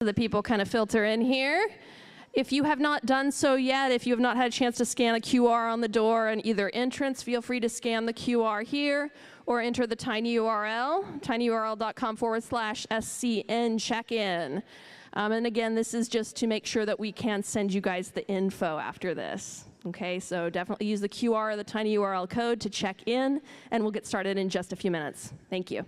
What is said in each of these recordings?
the people kind of filter in here. If you have not done so yet, if you have not had a chance to scan a QR on the door in either entrance, feel free to scan the QR here or enter the tiny URL, tinyurl.com/SCN check-in. And again, this is just to make sure that we can send you guys the info after this. Okay, so definitely use the QR or the tiny URL code to check in, and we'll get started in just a few minutes. Thank you.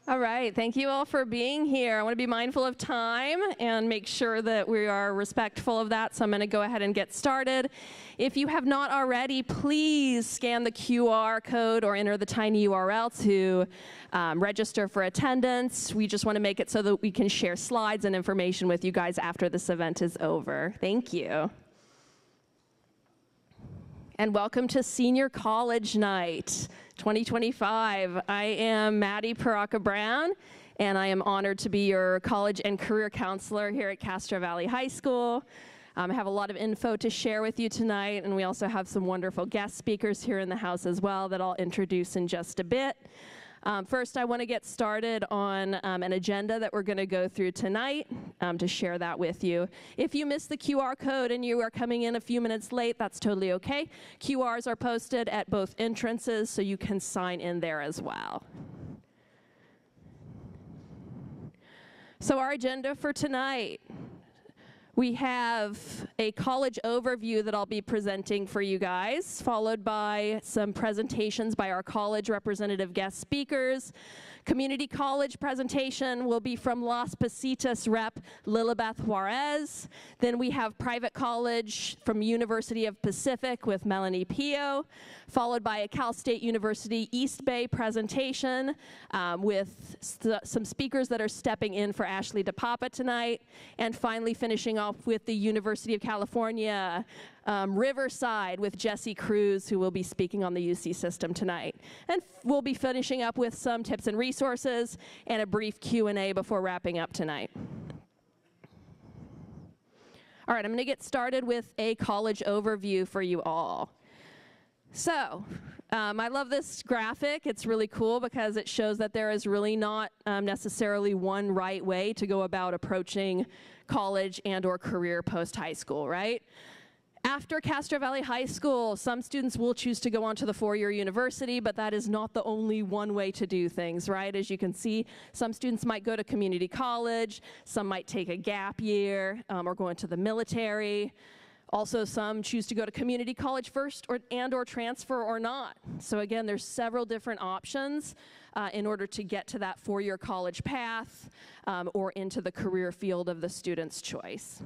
All right, thank you all for being here. I want to be mindful of time and make sure that we are respectful of that, so I'm going to go ahead and get started. If you have not already, please scan the QR code or enter the tiny URL to register for attendance. We just want to make it so that we can share slides and information with you guys after this event is over. Thank you. And welcome to Senior College Night 2025. I am Maddie Paraka-Brown, and I am honored to be your college and career counselor here at Castro Valley High School. I have a lot of info to share with you tonight, and we also have some wonderful guest speakers here in the house as well that I'll introduce in just a bit. First, I want to get started on an agenda that we're going to go through tonight. to share that with you. If you missed the QR code and you are coming in a few minutes late, that's totally okay. QRs are posted at both entrances, so you can sign in there as well. So our agenda for tonight, we have a college overview that I'll be presenting for you guys, followed by some presentations by our college representative guest speakers. Community college presentation will be from Las Positas rep Lilibeth Juarez. Then we have private college from University of Pacific with Melanie Pio, followed by a Cal State University East Bay presentation with some speakers that are stepping in for Ashley DePapa tonight. And finally finishing off with the University of California Riverside with Jesse Cruz, who will be speaking on the UC system tonight. And we'll be finishing up with some tips and resources and a brief Q&A before wrapping up tonight. All right, I'm going to get started with a college overview for you all. So, I love this graphic. It's really cool because it shows that there is really not necessarily one right way to go about approaching college and or career post-high school, right? After Castro Valley High School, some students will choose to go on to the four-year university, but that is not the only one way to do things, right? As you can see, some students might go to community college, some might take a gap year or go into the military. Also, some choose to go to community college first or transfer or not. So again, there's several different options in order to get to that four-year college path or into the career field of the student's choice.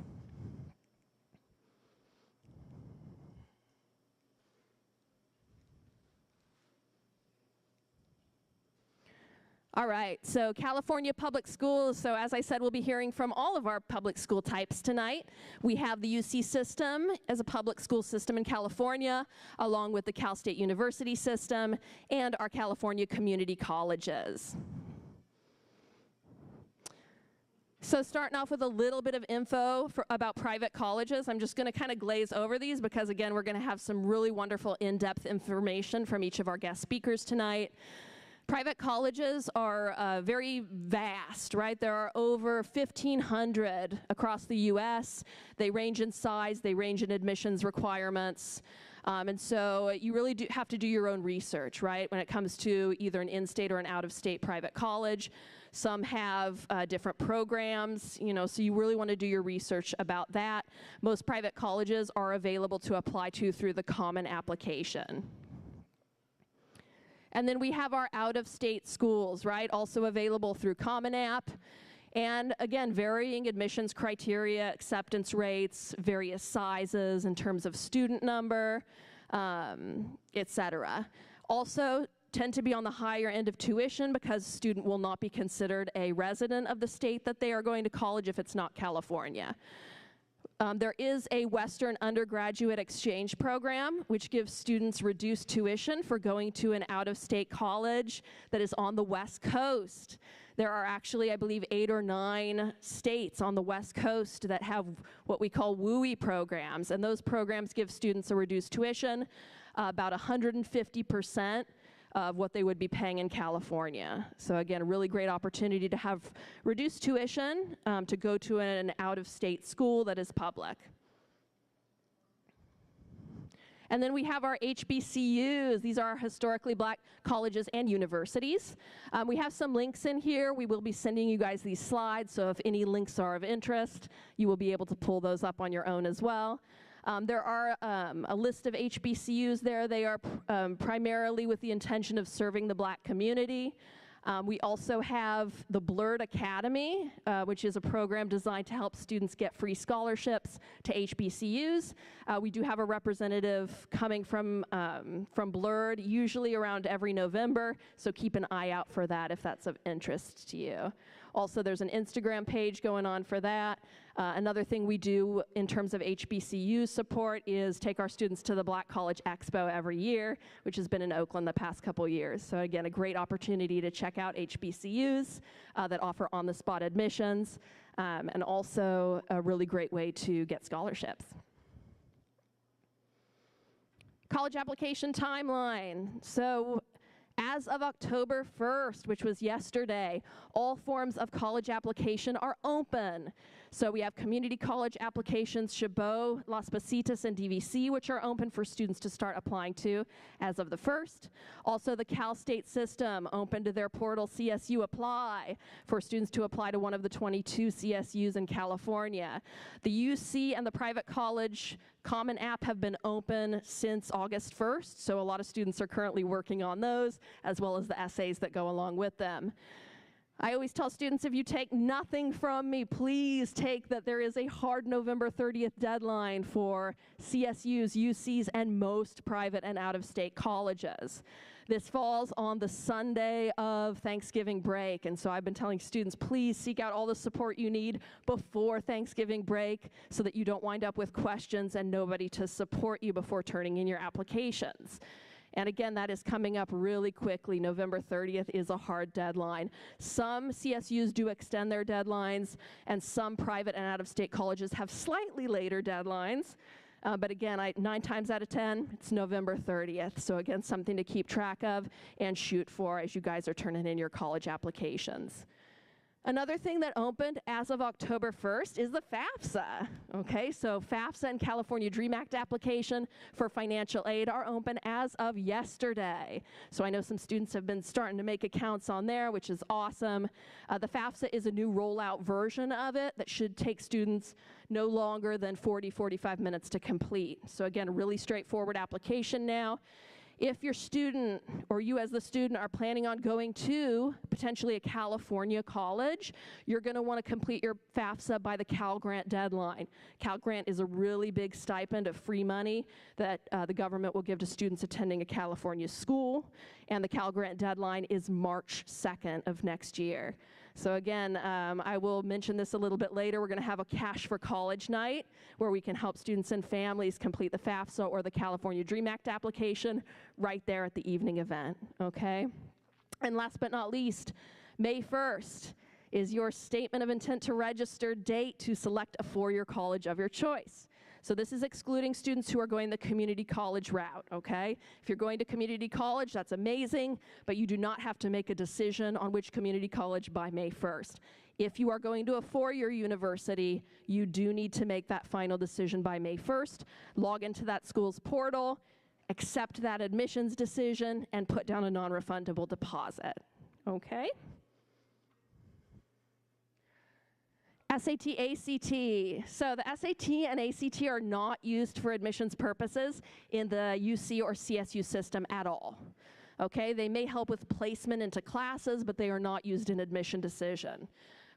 All right, so California public schools. So as I said, we'll be hearing from all of our public school types tonight. We have the UC system as a public school system in California, along with the Cal State University system and our California community colleges. So starting off with a little bit of info about private colleges. I'm just going to kind of glaze over these because, again, we're going to have some really wonderful in-depth information from each of our guest speakers tonight. Private colleges are very vast, right? There are over 1,500 across the U.S. They range in size, they range in admissions requirements, and so you really do have to do your own research, right? When it comes to either an in-state or an out-of-state private college. Some have different programs, you know, so you really want to do your research about that. Most private colleges are available to apply to through the Common Application. And then we have our out-of-state schools, right, also available through Common App. And again, varying admissions criteria, acceptance rates, various sizes in terms of student number, et cetera. Also tend to be on the higher end of tuition because a student will not be considered a resident of the state that they are going to college if it's not California. There is a Western undergraduate exchange program, which gives students reduced tuition for going to an out-of-state college that is on the West Coast. There are actually, I believe, 8 or 9 states on the West Coast that have what we call WUI programs, and those programs give students a reduced tuition, about 150% of what they would be paying in California. So again, a really great opportunity to have reduced tuition to go to an out-of-state school that is public. And then we have our HBCUs. These are historically black colleges and universities. We have some links in here. We will be sending you guys these slides, so if any links are of interest, you will be able to pull those up on your own as well. There are a list of HBCUs there. They are primarily with the intention of serving the black community. We also have the Blurred Academy, which is a program designed to help students get free scholarships to HBCUs. We do have a representative coming from Blurred, usually around every November, so keep an eye out for that if that's of interest to you. Also, there's an Instagram page going on for that. Another thing we do in terms of HBCU support is take our students to the Black College Expo every year, which has been in Oakland the past couple years. So again, a great opportunity to check out HBCUs that offer on-the-spot admissions, and also a really great way to get scholarships. College application timeline. So As of October 1st, which was yesterday, all forms of college application are open. So we have community college applications, Chabot, Las Positas, and DVC, which are open for students to start applying to as of the 1st. Also, the Cal State system opened to their portal CSU Apply for students to apply to one of the 22 CSUs in California. The UC and the private college Common App have been open since August 1st, so a lot of students are currently working on those, as well as the essays that go along with them. I always tell students, if you take nothing from me, please take that there is a hard November 30th deadline for CSUs, UCs, and most private and out-of-state colleges. This falls on the Sunday of Thanksgiving break, and so I've been telling students, please seek out all the support you need before Thanksgiving break so that you don't wind up with questions and nobody to support you before turning in your applications. And again, that is coming up really quickly. November 30th is a hard deadline. Some CSUs do extend their deadlines, and some private and out-of-state colleges have slightly later deadlines. But again, 9 times out of 10, it's November 30th. So again, something to keep track of and shoot for as you guys are turning in your college applications. Another thing that opened as of October 1st is the FAFSA. Okay, so FAFSA and California DREAM Act application for financial aid are open as of yesterday. So I know some students have been starting to make accounts on there, which is awesome. The FAFSA is a new rollout version of it that should take students no longer than 45 minutes to complete. So again, a really straightforward application now. If your student, or you as the student, are planning on going to potentially a California college, you're going to want to complete your FAFSA by the Cal Grant deadline. Cal Grant is a really big stipend of free money that the government will give to students attending a California school, and the Cal Grant deadline is March 2nd of next year. So again, I will mention this a little bit later. We're going to have a Cash for College night where we can help students and families complete the FAFSA or the California DREAM Act application right there at the evening event, okay? And last but not least, May 1st is your statement of intent to register date to select a four-year college of your choice. So this is excluding students who are going the community college route, okay? If you're going to community college, that's amazing, but you do not have to make a decision on which community college by May 1st. If you are going to a four-year university, you do need to make that final decision by May 1st. Log into that school's portal, accept that admissions decision, and put down a non-refundable deposit, okay? SAT, ACT. So the SAT and ACT are not used for admissions purposes in the UC or CSU system at all. Okay, they may help with placement into classes, but they are not used in admission decision.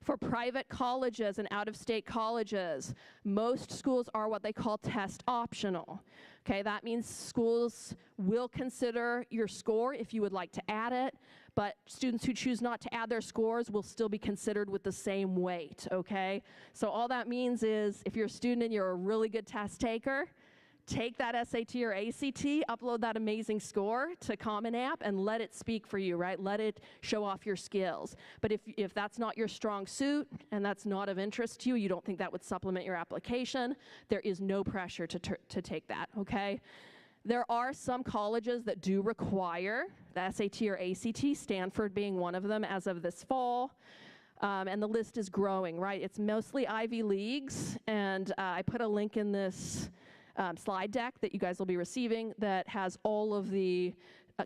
For private colleges and out-of-state colleges, most schools are what they call test optional. Okay, that means schools will consider your score if you would like to add it, but students who choose not to add their scores will still be considered with the same weight, okay? So all that means is if you're a student and you're a really good test taker, take that SAT or ACT, upload that amazing score to Common App, and let it speak for you, right? Let it show off your skills. But if that's not your strong suit and that's not of interest to you, you don't think that would supplement your application, there is no pressure to take that, okay? There are some colleges that do require the SAT or ACT, Stanford being one of them as of this fall. And the list is growing, right? It's mostly Ivy Leagues, and I put a link in this slide deck that you guys will be receiving that has all of the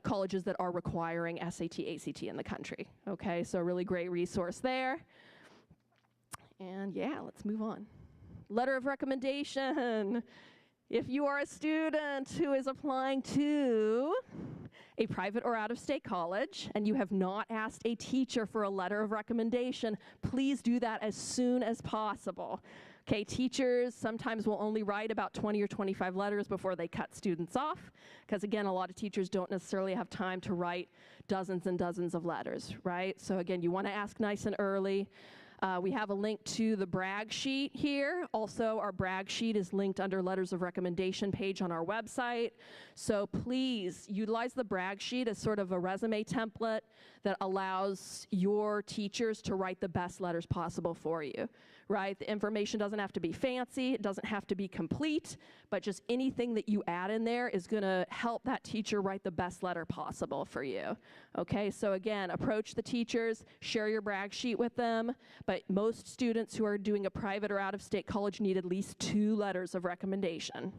colleges that are requiring SAT, ACT in the country. Okay, so a really great resource there. And yeah, let's move on. Letter of recommendation. If you are a student who is applying to a private or out-of-state college and you have not asked a teacher for a letter of recommendation, please do that as soon as possible. Okay, teachers sometimes will only write about 20 or 25 letters before they cut students off, because again, a lot of teachers don't necessarily have time to write dozens and dozens of letters, right? So again, you want to ask nice and early. We have a link to the brag sheet here. Also, our brag sheet is linked under letters of recommendation page on our website. So please utilize the brag sheet as sort of a resume template that allows your teachers to write the best letters possible for you, right? The information doesn't have to be fancy, it doesn't have to be complete, but just anything that you add in there is gonna help that teacher write the best letter possible for you, okay? So again, approach the teachers, share your brag sheet with them, but most students who are doing a private or out-of-state college need at least 2 letters of recommendation.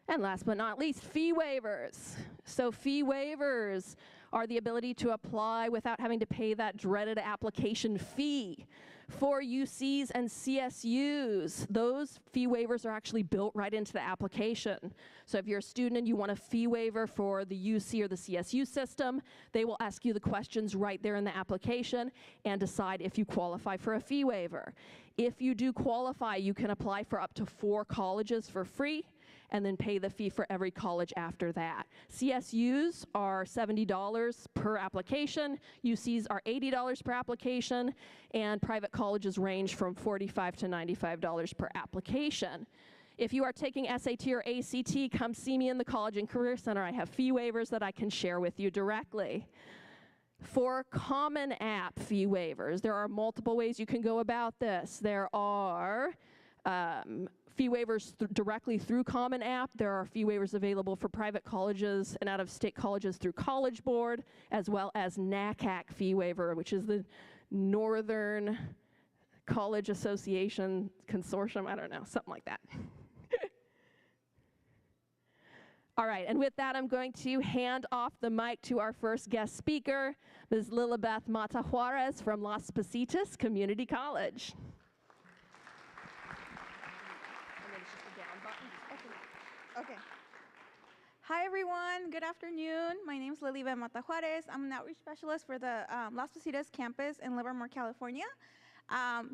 And last but not least, fee waivers. So fee waivers are the ability to apply without having to pay that dreaded application fee. For UCs and CSUs, those fee waivers are actually built right into the application. So if you're a student and you want a fee waiver for the UC or the CSU system, they will ask you the questions right there in the application and decide if you qualify for a fee waiver. If you do qualify, you can apply for up to 4 colleges for free and then pay the fee for every college after that. CSUs are $70 per application, UCs are $80 per application, and private colleges range from $45 to $95 per application. If you are taking SAT or ACT, come see me in the College and Career Center. I have fee waivers that I can share with you directly. For Common App fee waivers, there are multiple ways you can go about this. There are fee waivers directly through Common App. There are fee waivers available for private colleges and out-of-state colleges through College Board, as well as NACAC fee waiver, which is the Northern College Association Consortium. I don't know, something like that. All right, and with that, I'm going to hand off the mic to our first guest speaker, Ms. Lilibeth Mata Juarez from Las Positas Community College. Okay. Hi, everyone. Good afternoon. My name is Lilibeth Mata Juarez. I'm an outreach specialist for the Las Positas campus in Livermore, California.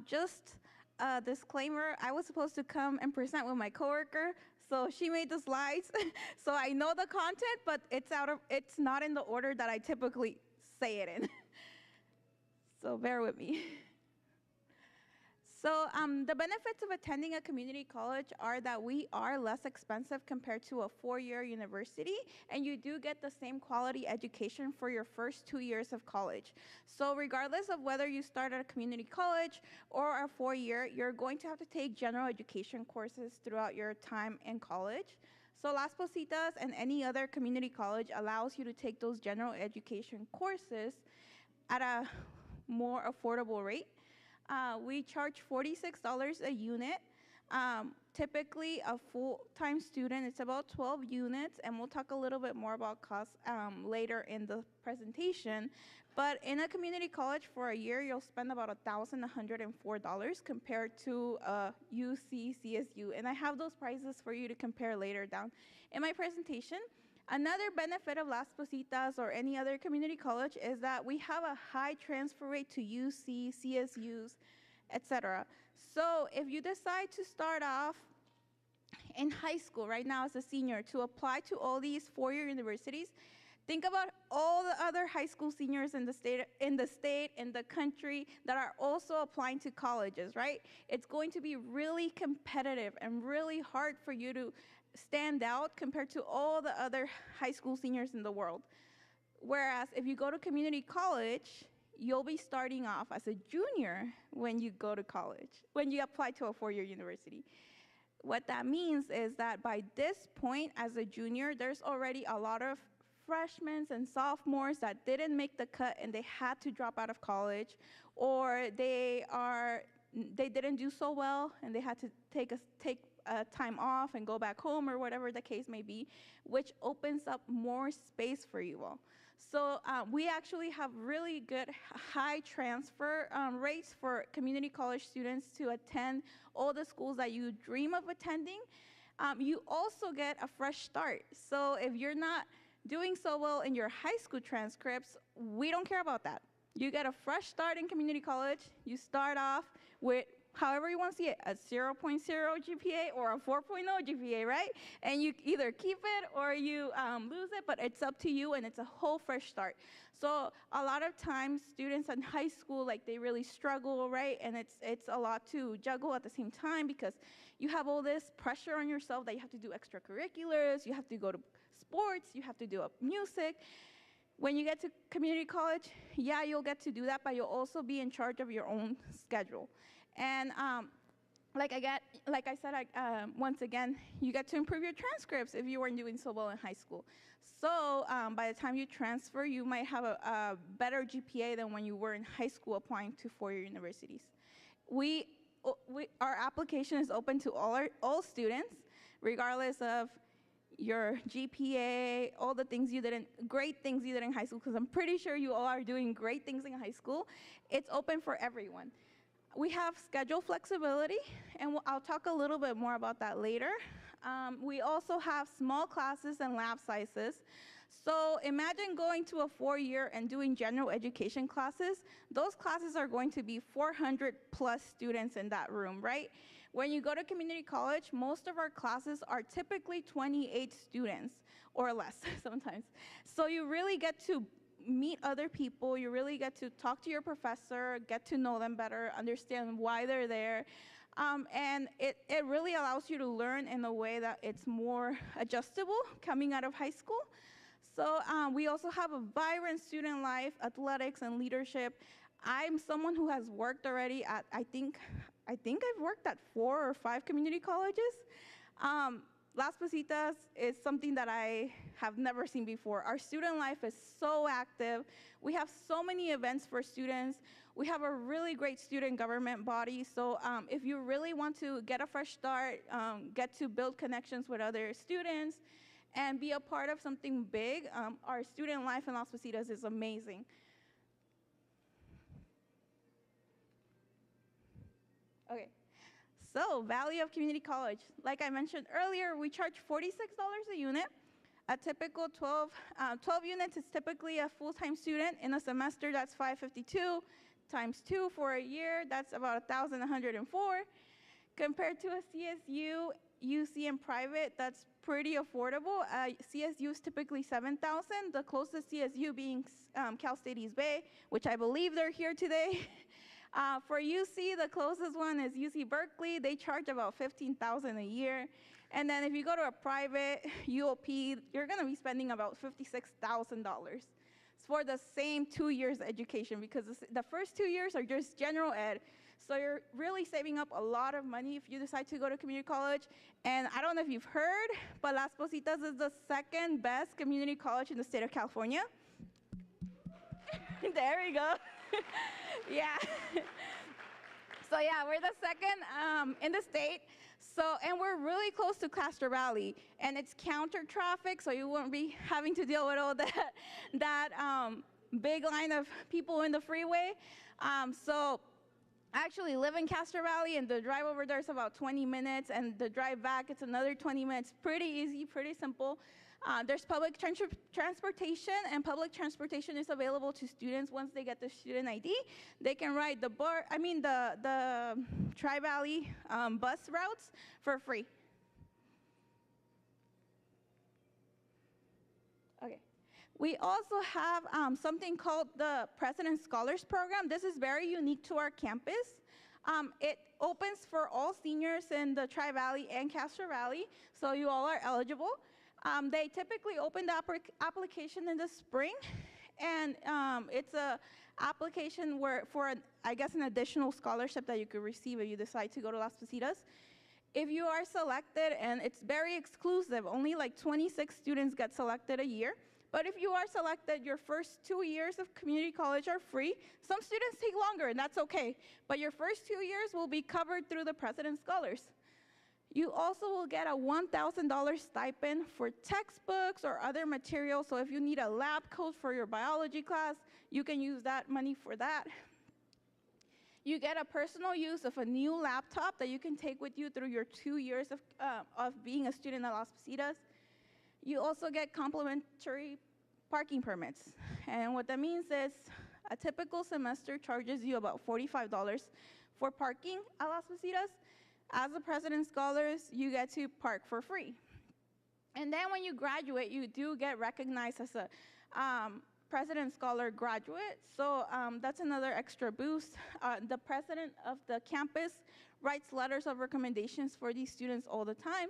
Just a disclaimer, I was supposed to come and present with my coworker, so she made the slides. So I know the content, but it's not in the order that I typically say it in. So bear with me. So the benefits of attending a community college are that we are less expensive compared to a 4-year university, and you do get the same quality education for your first 2 years of college. So regardless of whether you start at a community college or a 4-year, you're going to have to take general education courses throughout your time in college. So Las Positas and any other community college allows you to take those general education courses at a more affordable rate. We charge $46 a unit. Typically, a full-time student, it's about 12 units, and we'll talk a little bit more about costs later in the presentation. But in a community college for a year, you'll spend about $1,104 compared to a UC, CSU. And I have those prices for you to compare later down in my presentation. Another benefit of Las Positas or any other community college is that we have a high transfer rate to UC, CSUs, etc. So if you decide to start off in high school right now as a senior to apply to all these 4-year universities, think about all the other high school seniors in the state, in the country that are also applying to colleges, right? It's going to be really competitive and really hard for you to stand out compared to all the other high school seniors in the world. Whereas if you go to community college, you'll be starting off as a junior when you go to college, when you apply to a 4-year university. What that means is that by this point as a junior, there's already a lot of freshmen and sophomores that didn't make the cut and they had to drop out of college, or they didn't do so well and they had to take time off and go back home or whatever the case may be, which opens up more space for you all. So we actually have really good high transfer rates for community college students to attend all the schools that you dream of attending. You also get a fresh start. So if you're not doing so well in your high school transcripts, we don't care about that. You get a fresh start in community college. You start off with however you want to see it, a 0.0 GPA or a 4.0 GPA, right? And you either keep it or you lose it, but it's up to you, and it's a whole fresh start. So a lot of times students in high school, like, they really struggle, right? And it's a lot to juggle at the same time because you have all this pressure on yourself that you have to do extracurriculars, you have to go to sports, you have to do music. When you get to community college, yeah, you'll get to do that, but you'll also be in charge of your own schedule. And like I said, once again, you get to improve your transcripts if you weren't doing so well in high school. So by the time you transfer, you might have a better GPA than when you were in high school applying to four-year universities. Our application is open to all students, regardless of your GPA, all the things great things you did in high school, because I'm pretty sure you all are doing great things in high school. It's open for everyone. We have schedule flexibility, and I'll talk a little bit more about that later. We also have small classes and lab sizes. So imagine going to a four-year and doing general education classes. Those classes are going to be 400 plus students in that room, right? When you go to community college, most of our classes are typically 28 students or less sometimes. So you really get to meet other people, you really get to talk to your professor, get to know them better, understand why they're there. And it really allows you to learn in a way that it's more adjustable coming out of high school. So we also have a vibrant student life, athletics, and leadership. I'm someone who has worked already at, I think I've worked at 4 or 5 community colleges. Las Positas is something that I have never seen before. Our student life is so active. We have so many events for students. We have a really great student government body. So if you really want to get a fresh start, get to build connections with other students, and be a part of something big, our student life in Las Positas is amazing. Okay. So, value of community college. Like I mentioned earlier, we charge $46 a unit. A typical 12 units is typically a full-time student. In a semester, that's $552 times 2 for a year. That's about $1,104. Compared to a CSU, UC and private, that's pretty affordable. CSU is typically $7,000. The closest CSU being Cal State East Bay, which I believe they're here today. For UC, the closest one is UC Berkeley. They charge about $15,000 a year. And then if you go to a private UOP, you're going to be spending about $56,000 for the same 2 years education, because the first 2 years are just general ed. So you're really saving up a lot of money if you decide to go to community college. And I don't know if you've heard, but Las Positas is the second best community college in the state of California. There we go. Yeah. So yeah, we're the second in the state. So, and we're really close to Castro Valley, and it's counter traffic, so you won't be having to deal with all that big line of people in the freeway. So I actually live in Castro Valley, and the drive over there is about 20 minutes, and the drive back, it's another 20 minutes. Pretty easy, pretty simple. There's public transportation, and public transportation is available to students once they get the student ID. They can ride the Tri-Valley bus routes for free. Okay. We also have something called the President Scholars Program. This is very unique to our campus. It opens for all seniors in the Tri-Valley and Castro Valley, so you all are eligible. They typically open the application in the spring, and it's an application for an additional scholarship that you could receive if you decide to go to Las Positas. If you are selected, and it's very exclusive, only like 26 students get selected a year. But if you are selected, your first 2 years of community college are free. Some students take longer, and that's okay. But your first 2 years will be covered through the President Scholars. You also will get a $1,000 stipend for textbooks or other materials. So if you need a lab coat for your biology class, you can use that money for that. You get a personal use of a new laptop that you can take with you through your 2 years of being a student at Las Positas. You also get complimentary parking permits. And what that means is a typical semester charges you about $45 for parking at Las Positas. As a President Scholars, you get to park for free. And then when you graduate, you do get recognized as a President Scholar graduate. So that's another extra boost. The president of the campus writes letters of recommendations for these students all the time.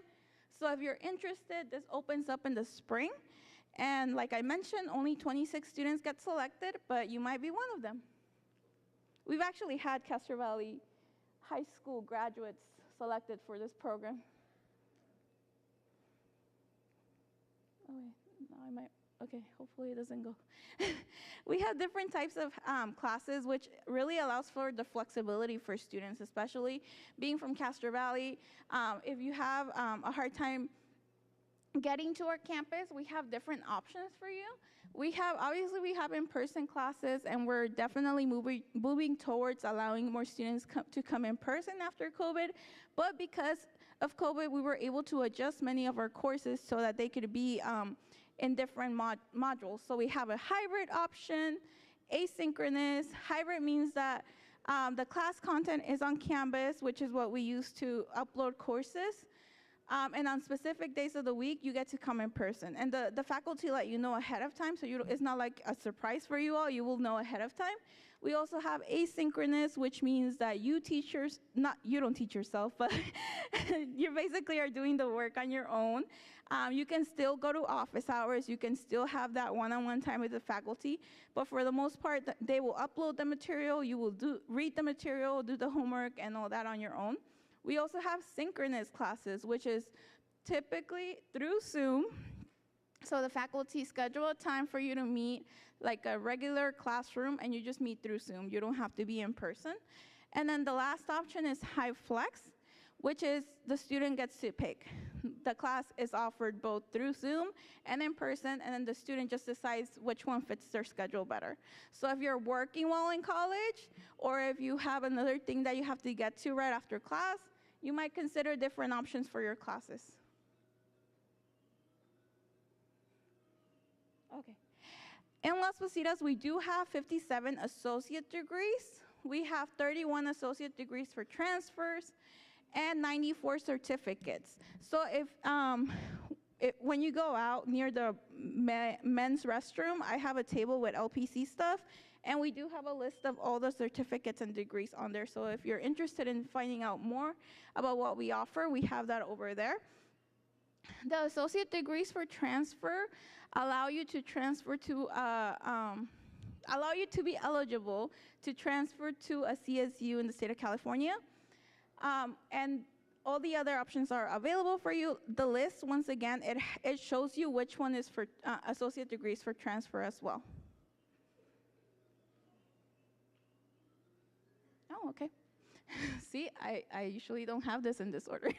So if you're interested, this opens up in the spring. And like I mentioned, only 26 students get selected, but you might be one of them. We've actually had Castro Valley High School graduates selected for this program. Oh wait, no, I might, okay, hopefully it doesn't go. We have different types of classes, which really allows for the flexibility for students, especially being from Castro Valley. If you have a hard time getting to our campus, we have different options for you. Obviously we have in-person classes, and we're definitely moving towards allowing more students to come in person after COVID. But because of COVID, we were able to adjust many of our courses so that they could be in different modules. So we have a hybrid option, asynchronous. Hybrid means that the class content is on Canvas, which is what we use to upload courses. And on specific days of the week, you get to come in person. And the faculty let you know ahead of time, so it's not like a surprise for you all. You will know ahead of time. We also have asynchronous, which means that you don't teach yourself, but you basically are doing the work on your own. You can still go to office hours. You can still have that one-on-one time with the faculty. But for the most part, they will upload the material. You will read the material, do the homework, and all that on your own. We also have synchronous classes, which is typically through Zoom. So the faculty schedule a time for you to meet like a regular classroom, and you just meet through Zoom. You don't have to be in person. And then the last option is high flex, which is the student gets to pick. The class is offered both through Zoom and in person, and then the student just decides which one fits their schedule better. So if you're working while in college, or if you have another thing that you have to get to right after class, you might consider different options for your classes. Okay. In Las Positas, we do have 57 associate degrees. We have 31 associate degrees for transfers and 94 certificates. So when you go out near the men's restroom, I have a table with LPC stuff, and we do have a list of all the certificates and degrees on there. So if you're interested in finding out more about what we offer, we have that over there. The associate degrees for transfer allow you to transfer to, allow you to be eligible to transfer to a CSU in the state of California. And all the other options are available for you. The list, once again, it shows you which one is for associate degrees for transfer as well. Oh, okay. See, I usually don't have this in this order.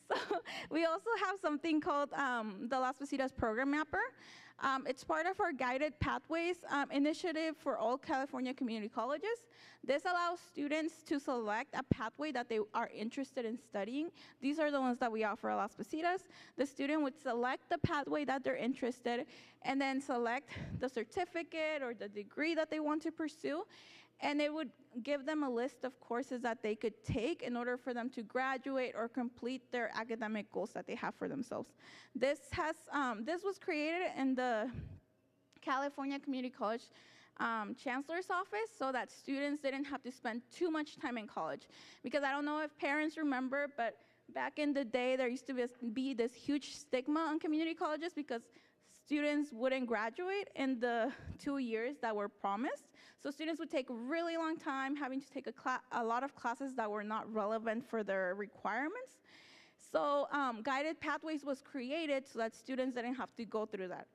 So we also have something called the Las Positas Program Mapper. It's part of our Guided Pathways initiative for all California community colleges. This allows students to select a pathway that they are interested in studying. These are the ones that we offer at Las Positas. The student would select the pathway that they're interested, and then select the certificate or the degree that they want to pursue. And it would give them a list of courses that they could take in order for them to graduate or complete their academic goals that they have for themselves. This was created in the California Community College Chancellor's Office so that students didn't have to spend too much time in college. Because I don't know if parents remember, but back in the day, there used to be this huge stigma on community colleges because students wouldn't graduate in the 2 years that were promised. So students would take a really long time having to take a lot of classes that were not relevant for their requirements. So Guided Pathways was created so that students didn't have to go through that.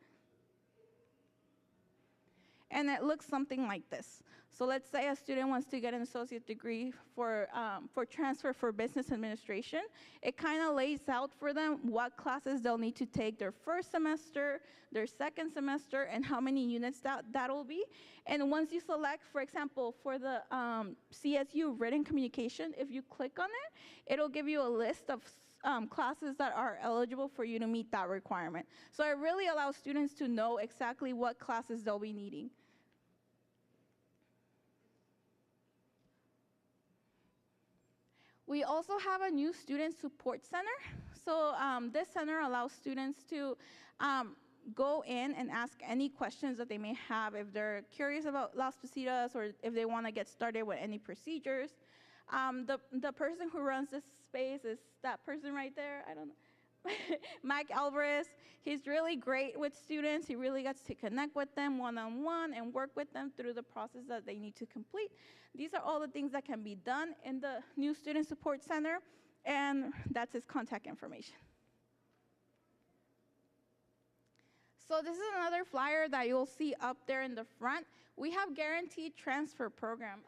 And it looks something like this. So let's say a student wants to get an associate degree for transfer for business administration. It kind of lays out for them what classes they'll need to take their first semester, their second semester, and how many units that'll be. And once you select, for example, for the CSU written communication, if you click on it, it'll give you a list of classes that are eligible for you to meet that requirement. So it really allows students to know exactly what classes they'll be needing. We also have a new student support center. So this center allows students to go in and ask any questions that they may have if they're curious about Las Positas or if they want to get started with any procedures. The person who runs this space is that person right there. I don't know. Mike Alvarez. He's really great with students. He really gets to connect with them one-on-one and work with them through the process that they need to complete. These are all the things that can be done in the new Student Support Center, and that's his contact information. So this is another flyer that you'll see up there in the front. We have guaranteed transfer program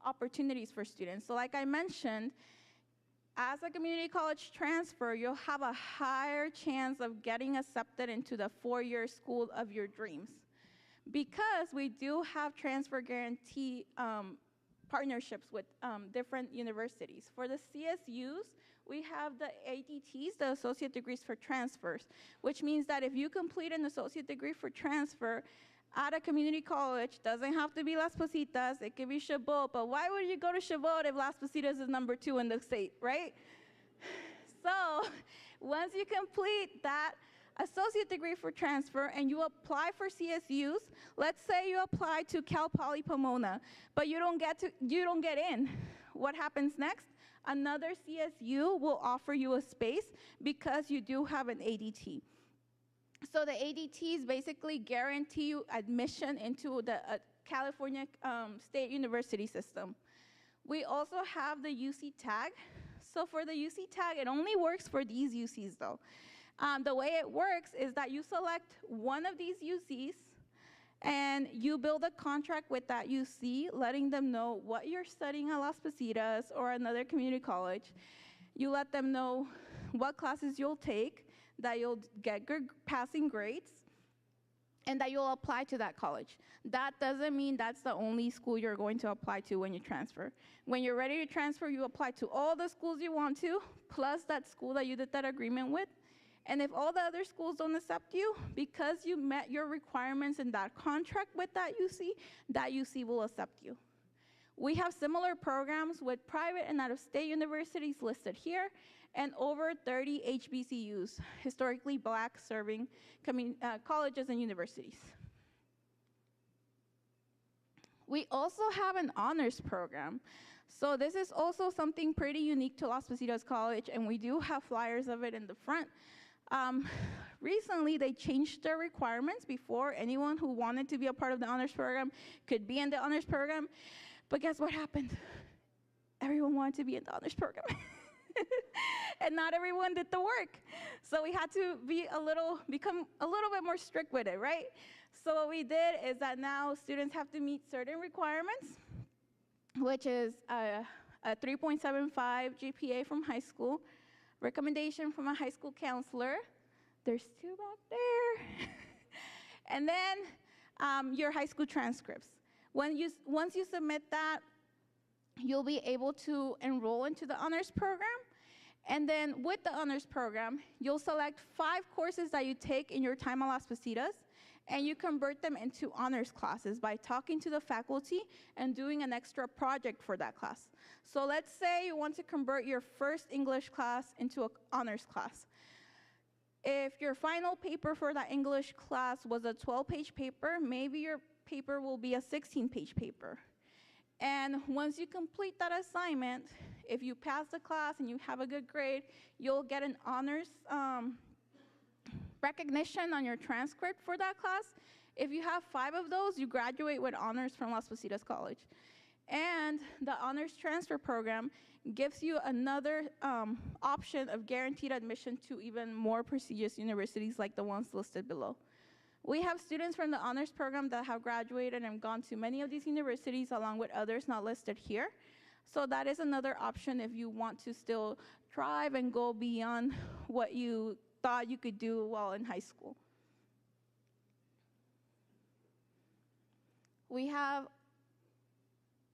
opportunities for students. So like I mentioned, as a community college transfer, you'll have a higher chance of getting accepted into the four-year school of your dreams. Because we do have transfer guarantee partnerships with different universities. For the CSUs, we have the ADTs, the Associate Degrees for Transfers, which means that if you complete an associate degree for transfer at a community college, doesn't have to be Las Positas, it could be Chabot, but why would you go to Chabot if Las Positas is number 2 in the state, right? So once you complete that associate degree for transfer and you apply for CSUs, let's say you apply to Cal Poly Pomona, but you don't get in. What happens next? Another CSU will offer you a space because you do have an ADT. So the ADTs basically guarantee you admission into the California State University system. We also have the UC tag. So for the UC tag, it only works for these UCs though. The way it works is that you select one of these UCs and you build a contract with that UC, letting them know what you're studying at Las Positas or another community college. You let them know what classes you'll take, that you'll get good passing grades, and that you'll apply to that college. That doesn't mean that's the only school you're going to apply to when you transfer. When you're ready to transfer, you apply to all the schools you want to, plus that school that you did that agreement with. And if all the other schools don't accept you, because you met your requirements in that contract with that UC will accept you. We have similar programs with private and out-of-state universities listed here, and over 30 HBCUs, historically black serving colleges and universities. We also have an honors program. So this is also something pretty unique to Las Positas College, and we do have flyers of it in the front. Recently, they changed their requirements. Before, anyone who wanted to be a part of the honors program could be in the honors program. But guess what happened? Everyone wanted to be in the honors program. And not everyone did the work. So we had to become a little bit more strict with it, right? So what we did is that now students have to meet certain requirements, which is a 3.75 GPA from high school, recommendation from a high school counselor. There's 2 back there. And then your high school transcripts. Once you submit that, you'll be able to enroll into the honors program. And then with the honors program, you'll select 5 courses that you take in your time at Las Positas, and you convert them into honors classes by talking to the faculty and doing an extra project for that class. So let's say you want to convert your first English class into an honors class. If your final paper for that English class was a 12-page paper, maybe your paper will be a 16-page paper. And once you complete that assignment, if you pass the class and you have a good grade, you'll get an honors recognition on your transcript for that class. If you have 5 of those, you graduate with honors from Las Positas College. And the honors transfer program gives you another option of guaranteed admission to even more prestigious universities like the ones listed below. We have students from the honors program that have graduated and gone to many of these universities along with others not listed here. So that is another option if you want to still thrive and go beyond what you thought you could do while in high school. We have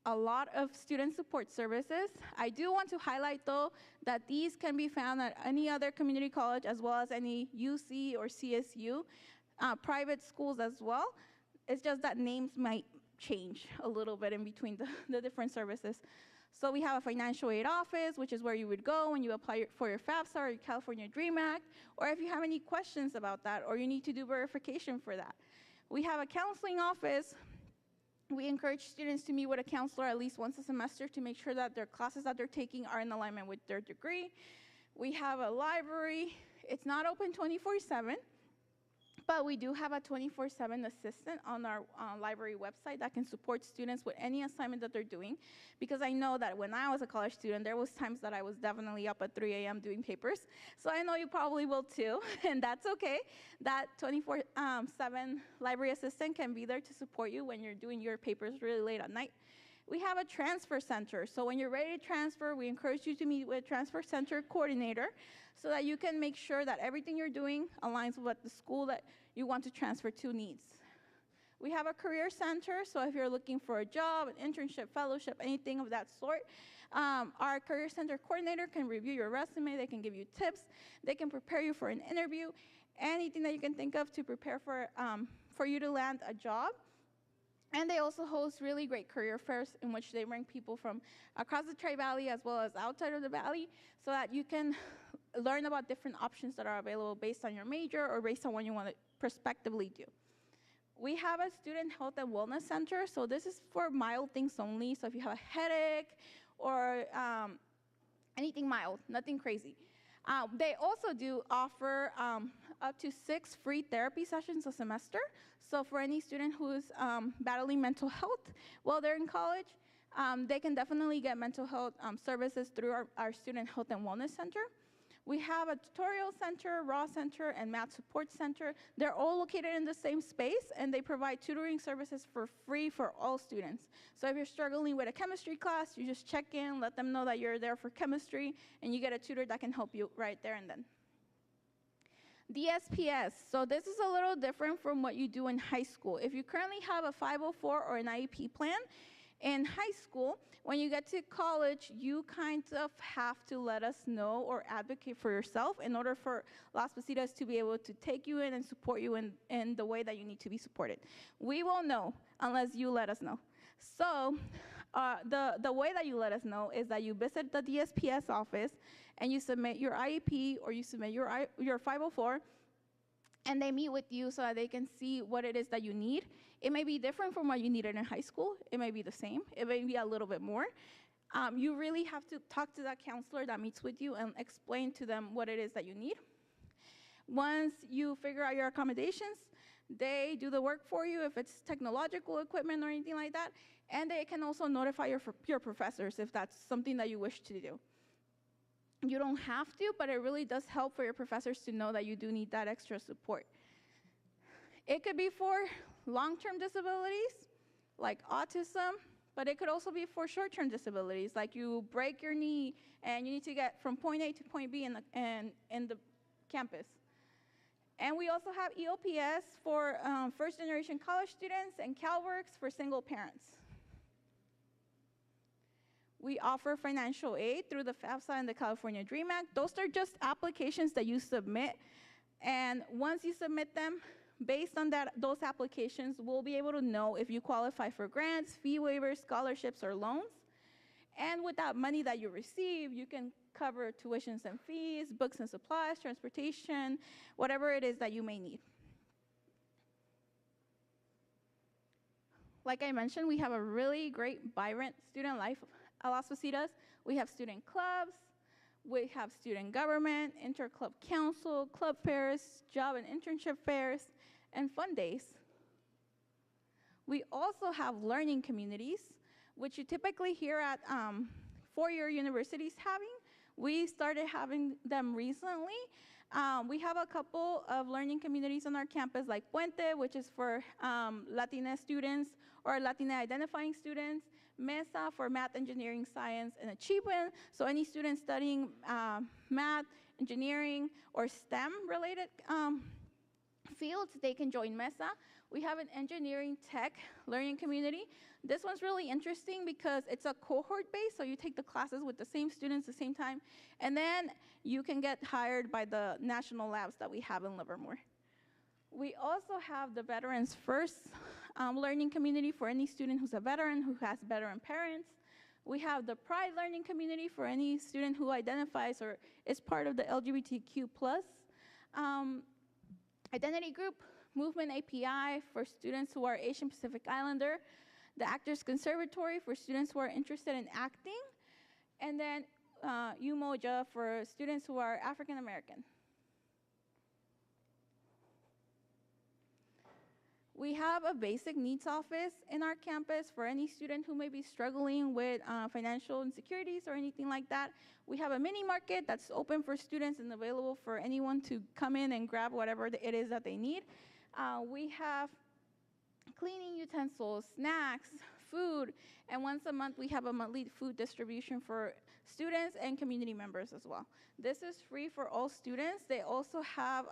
a lot of student support services. I do want to highlight though that these can be found at any other community college as well as any UC or CSU. Private schools as well. It's just that names might change a little bit in between the different services. So we have a financial aid office, which is where you would go when you apply for your FAFSA or your California DREAM Act, or if you have any questions about that, or you need to do verification for that. We have a counseling office. We encourage students to meet with a counselor at least once a semester to make sure that their classes that they're taking are in alignment with their degree. We have a library It's not open 24/7, but we do have a 24/7 assistant on our library website that can support students with any assignment that they're doing. Because I know that when I was a college student, there was times that I was definitely up at 3 a.m. doing papers. So I know you probably will too, and that's okay. That 24/7 library assistant can be there to support you when you're doing your papers really late at night. We have a transfer center. So when you're ready to transfer, we encourage you to meet with a transfer center coordinator so that you can make sure that everything you're doing aligns with what the school that you want to transfer to needs. We have a career center, so if you're looking for a job, an internship, fellowship, anything of that sort, our career center coordinator can review your resume, they can give you tips, they can prepare you for an interview, anything that you can think of to prepare for you to land a job. And they also host really great career fairs in which they bring people from across the Tri-Valley as well as outside of the valley so that you can learn about different options that are available based on your major or based on what you want to prospectively do. We have a student health and wellness center, so this is for mild things only. So if you have a headache or anything mild, nothing crazy. They also do offer up to 6 free therapy sessions a semester. So for any student who's battling mental health while they're in college, they can definitely get mental health services through our Student Health and Wellness Center. We have a tutorial center, raw center, and math support center. They're all located in the same space, and they provide tutoring services for free for all students. So if you're struggling with a chemistry class, you just check in, let them know that you're there for chemistry, and you get a tutor that can help you right there and then. DSPS, so this is a little different from what you do in high school. If you currently have a 504 or an IEP plan, in high school, when you get to college, you kind of have to let us know or advocate for yourself in order for Las Positas to be able to take you in and support you in the way that you need to be supported. We won't know unless you let us know. So the way that you let us know is that you visit the DSPS office and you submit your IEP or you submit your 504, and they meet with you so that they can see what it is that you need. It may be different from what you needed in high school. It may be the same. It may be a little bit more. You really have to talk to that counselor that meets with you and explain to them what it is that you need. Once you figure out your accommodations, they do the work for you if it's technological equipment or anything like that, and they can also notify your professors if that's something that you wish to do. You don't have to, but it really does help for your professors to know that you do need that extra support. It could be for long-term disabilities, like autism, but it could also be for short-term disabilities, like you break your knee and you need to get from point A to point B in the campus. And we also have EOPS for first-generation college students and CalWorks for single parents. We offer financial aid through the FAFSA and the California DREAM Act. Those are just applications that you submit, and once you submit them, based on those applications, we'll be able to know if you qualify for grants, fee waivers, scholarships, or loans. And with that money that you receive, you can cover tuitions and fees, books and supplies, transportation, whatever it is that you may need. Like I mentioned, we have a really great, vibrant student life at Las Positas. We have student clubs, we have student government, interclub council, club fairs, job and internship fairs, and fun days. We also have learning communities, which you typically hear at four-year universities having. We started having them recently. We have a couple of learning communities on our campus, like Puente, which is for Latina students or Latina identifying students, Mesa for math, engineering, science, and achievement. So any students studying math, engineering, or STEM-related fields, they can join Mesa. We have an engineering tech learning community. This one's really interesting because it's a cohort-based, so you take the classes with the same students at the same time, and then you can get hired by the national labs that we have in Livermore. We also have the Veterans First learning community for any student who's a veteran, who has veteran parents. We have the Pride learning community for any student who identifies or is part of the LGBTQ+ identity group. Movement API for students who are Asian Pacific Islander. The Actors Conservatory for students who are interested in acting. And then UMOJA for students who are African American. We have a basic needs office in our campus for any student who may be struggling with financial insecurities or anything like that. We have a mini market that's open for students and available for anyone to come in and grab whatever it is that they need. We have cleaning utensils, snacks, food, and once a month we have a monthly food distribution for students and community members as well. This is free for all students. They also have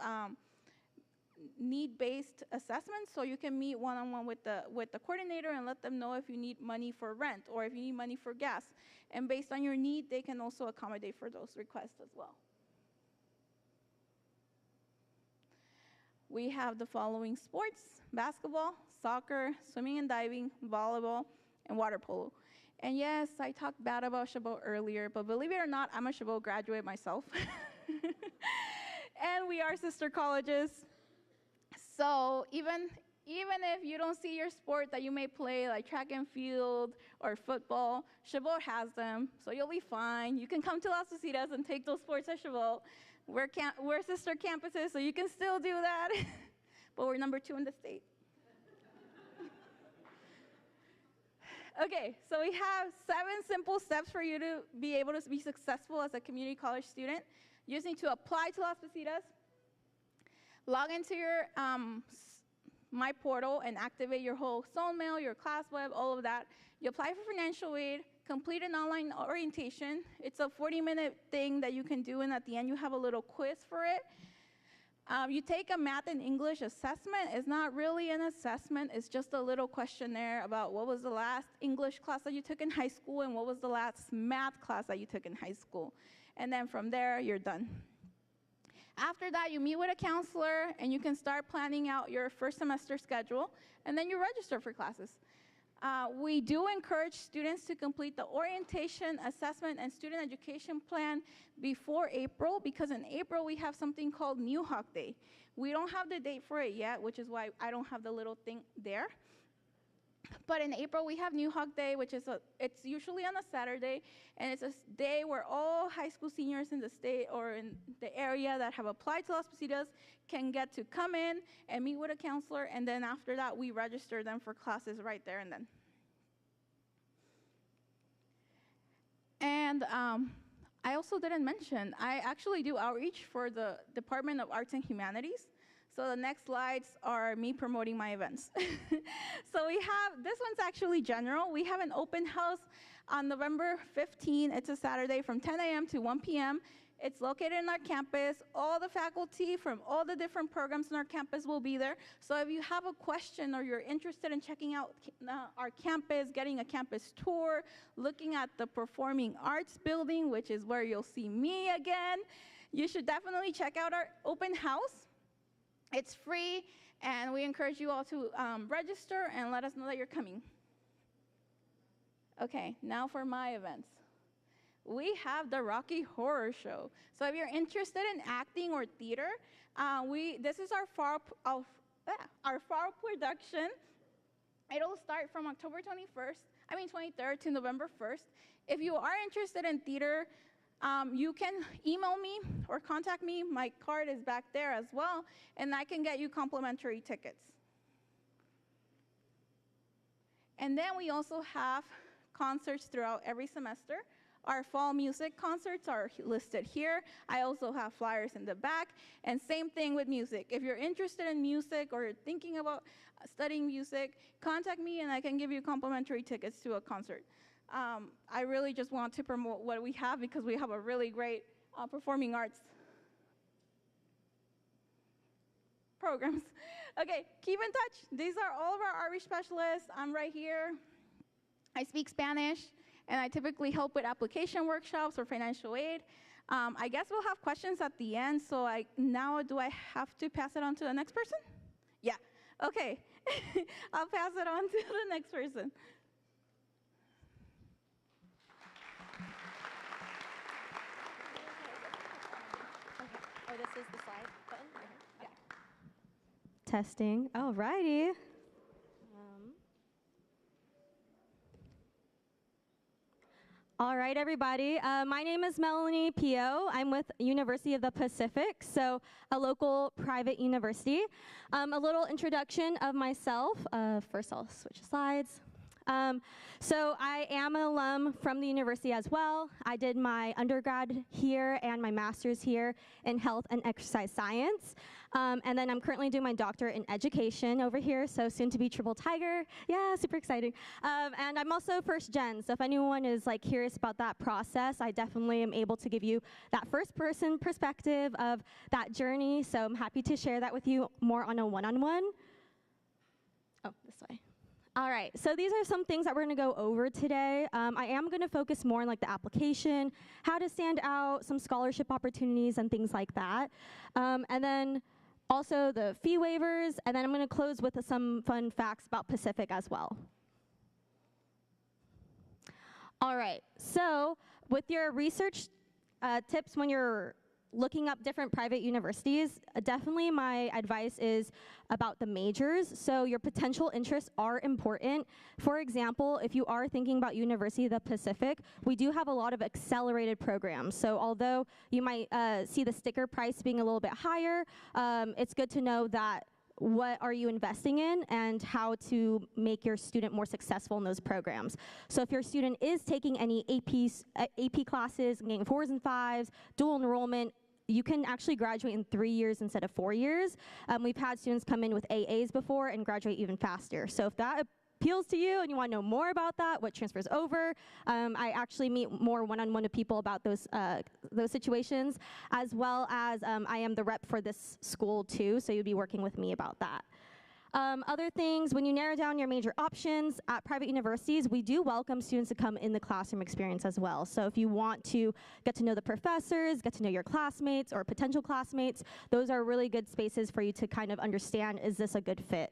need-based assessments, so you can meet one-on-one with the coordinator and let them know if you need money for rent or if you need money for gas. And based on your need, they can also accommodate for those requests as well. We have the following sports: basketball, soccer, swimming and diving, volleyball, and water polo. And yes, I talked bad about Chabot earlier, but believe it or not, I'm a Chabot graduate myself. And we are sister colleges. So even if you don't see your sport that you may play, like track and field or football, Chabot has them, so you'll be fine. You can come to Las Positas and take those sports at Chabot. We're sister campuses, so you can still do that. But we're number 2 in the state. Okay, so we have 7 simple steps for you to be able to be successful as a community college student. You just need to apply to Las Positas, log into your My Portal and activate your whole Zone Mail, your class web, all of that. You apply for financial aid, complete an online orientation. It's a 40-minute thing that you can do, and at the end you have a little quiz for it. You take a math and English assessment. It's not really an assessment. It's just a little questionnaire about what was the last English class that you took in high school and what was the last math class that you took in high school. And then from there, you're done. After that, you meet with a counselor, and you can start planning out your first semester schedule, and then you register for classes. We do encourage students to complete the orientation, assessment, and student education plan before April, because in April we have something called New Hawk Day. We don't have the date for it yet, which is why I don't have the little thing there. But in April we have New Hawk Day, which is it's usually on a Saturday, and it's a day where all high school seniors in the state or in the area that have applied to Las Positas can get to come in and meet with a counselor, and then after that we register them for classes right there and then. And I also didn't mention, I actually do outreach for the Department of Arts and Humanities. So the next slides are me promoting my events. So we have, this one's actually general. We have an open house on November 15. It's a Saturday from 10 a.m. to 1 p.m. It's located in our campus. All the faculty from all the different programs in our campus will be there. So if you have a question or you're interested in checking out our campus, getting a campus tour, looking at the Performing Arts building, which is where you'll see me again, you should definitely check out our open house. It's free, and we encourage you all to register and let us know that you're coming. Okay, now for my events. We have the Rocky Horror Show. So if you're interested in acting or theater, this is our fall production. It'll start from October 23rd to November 1st. If you are interested in theater, you can email me or contact me. My card is back there as well, and I can get you complimentary tickets. And then we also have concerts throughout every semester. Our fall music concerts are listed here. I also have flyers in the back, and same thing with music. If you're interested in music or you're thinking about studying music, contact me and I can give you complimentary tickets to a concert. I really just want to promote what we have because we have a really great performing arts programs. Okay, keep in touch. These are all of our outreach specialists. I'm right here. I speak Spanish, and I typically help with application workshops or financial aid. I guess we'll have questions at the end, so now do I have to pass it on to the next person? Yeah, okay. I'll pass it on to the next person. Oh, this is the slide button? Yeah. Testing. All righty. All right, everybody. My name is Melanie Pio. I'm with University of the Pacific, so a local private university. A little introduction of myself. First, I'll switch slides. So I am an alum from the university as well. I did my undergrad here and my master's here in health and exercise science. And then I'm currently doing my doctorate in education over here, so soon to be triple tiger. Yeah, super exciting. And I'm also first gen, so if anyone is like curious about that process, I definitely am able to give you that first person perspective of that journey. So I'm happy to share that with you more on a one-on-one. Oh, this way. All right, so these are some things that we're gonna go over today. I am gonna focus more on like the application, how to stand out, some scholarship opportunities and things like that. And then also the fee waivers, and then I'm gonna close with some fun facts about Pacific as well. All right, so with your research tips when you're looking up different private universities, definitely my advice is about the majors. So your potential interests are important. For example, if you are thinking about University of the Pacific, we do have a lot of accelerated programs. So although you might see the sticker price being a little bit higher, it's good to know that what are you investing in and how to make your student more successful in those programs. So if your student is taking any AP classes, getting 4s and 5s, dual enrollment, you can actually graduate in 3 years instead of 4 years. We've had students come in with AAs before and graduate even faster. So if that appeals to you and you want to know more about that, what transfers over, I actually meet more one-on-one with people about those situations, as well as I am the rep for this school too, so you'd be working with me about that. Other things, when you narrow down your major options at private universities, we do welcome students to come in the classroom experience as well. So if you want to get to know the professors, get to know your classmates or potential classmates, those are really good spaces for you to kind of understand, is this a good fit?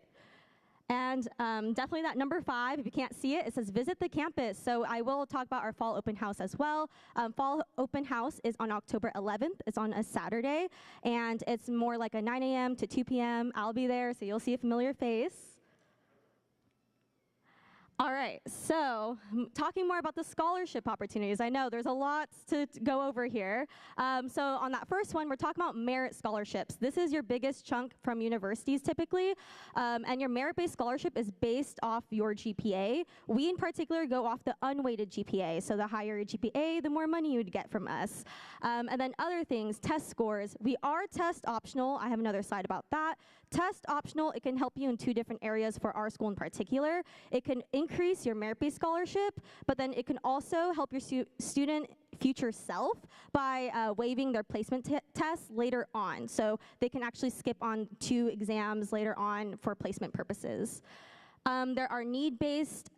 And definitely that number 5, if you can't see it, it says visit the campus. So I will talk about our fall open house as well. Fall open house is on October 11th. It's on a Saturday, and it's more like a 9 a.m. to 2 p.m. I'll be there, so you'll see a familiar face. All right, so talking more about the scholarship opportunities. I know there's a lot to go over here. So on that first one, we're talking about merit scholarships. This is your biggest chunk from universities typically, and your merit-based scholarship is based off your GPA. We in particular go off the unweighted GPA, so the higher your GPA, the more money you'd get from us. And then other things, test scores. We are test optional. I have another slide about that. Test optional, it can help you in 2 different areas for our school in particular. It can increase your merit-based scholarship, but then it can also help your student future self by waiving their placement tests later on. So they can actually skip on 2 exams later on for placement purposes. There are need-based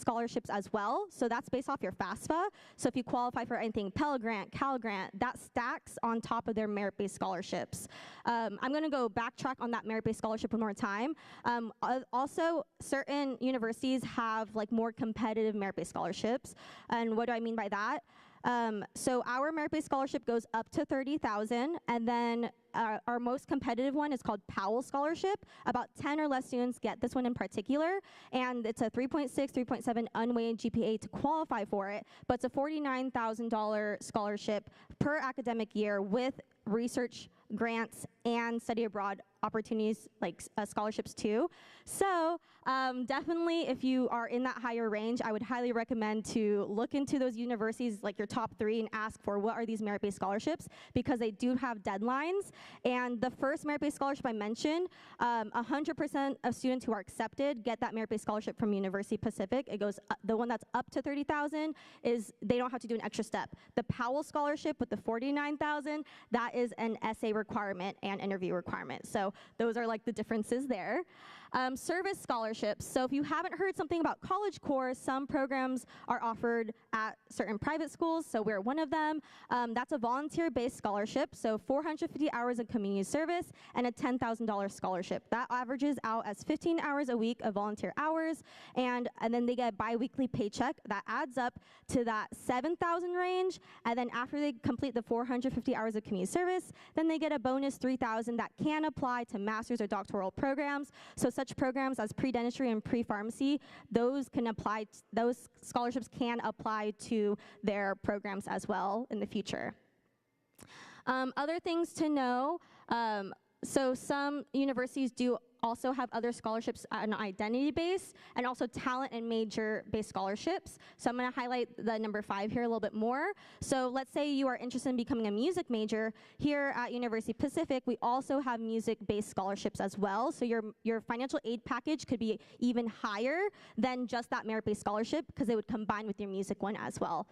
scholarships as well. So that's based off your FAFSA. So if you qualify for anything Pell Grant, Cal Grant, that stacks on top of their merit-based scholarships. I'm gonna go backtrack on that merit-based scholarship one more time. Also, certain universities have like more competitive merit-based scholarships. And what do I mean by that? So our merit-based scholarship goes up to $30,000, and then our most competitive one is called Powell Scholarship. About 10 or less students get this one in particular, and it's a 3.6, 3.7 unweighted GPA to qualify for it, but it's a $49,000 scholarship per academic year with research grants and study abroad opportunities like scholarships too. So definitely if you are in that higher range, I would highly recommend to look into those universities like your top 3 and ask for what are these merit-based scholarships, because they do have deadlines. And the first merit-based scholarship I mentioned, 100% of students who are accepted get that merit-based scholarship from University Pacific. It goes, the one that's up to $30,000 is they don't have to do an extra step. The Powell Scholarship with the $49,000, that is an essay requirement and interview requirement. So those are like the differences there. Service scholarships. So if you haven't heard something about College Corps, some programs are offered at certain private schools, so we're one of them. That's a volunteer-based scholarship, so 450 hours of community service and a $10,000 scholarship. That averages out as 15 hours a week of volunteer hours, and then they get a bi-weekly paycheck. That adds up to that 7,000 range, and then after they complete the 450 hours of community service, then they get a bonus 3,000 that can apply to master's or doctoral programs. So such programs as pre-dentistry and pre-pharmacy, those scholarships can apply to their programs as well in the future. Other things to know, so some universities do also have other scholarships on identity-based and also talent and major-based scholarships. So I'm going to highlight the number 5 here a little bit more. So let's say you are interested in becoming a music major. Here at University Pacific, we also have music-based scholarships as well. So your financial aid package could be even higher than just that merit-based scholarship because it would combine with your music one as well.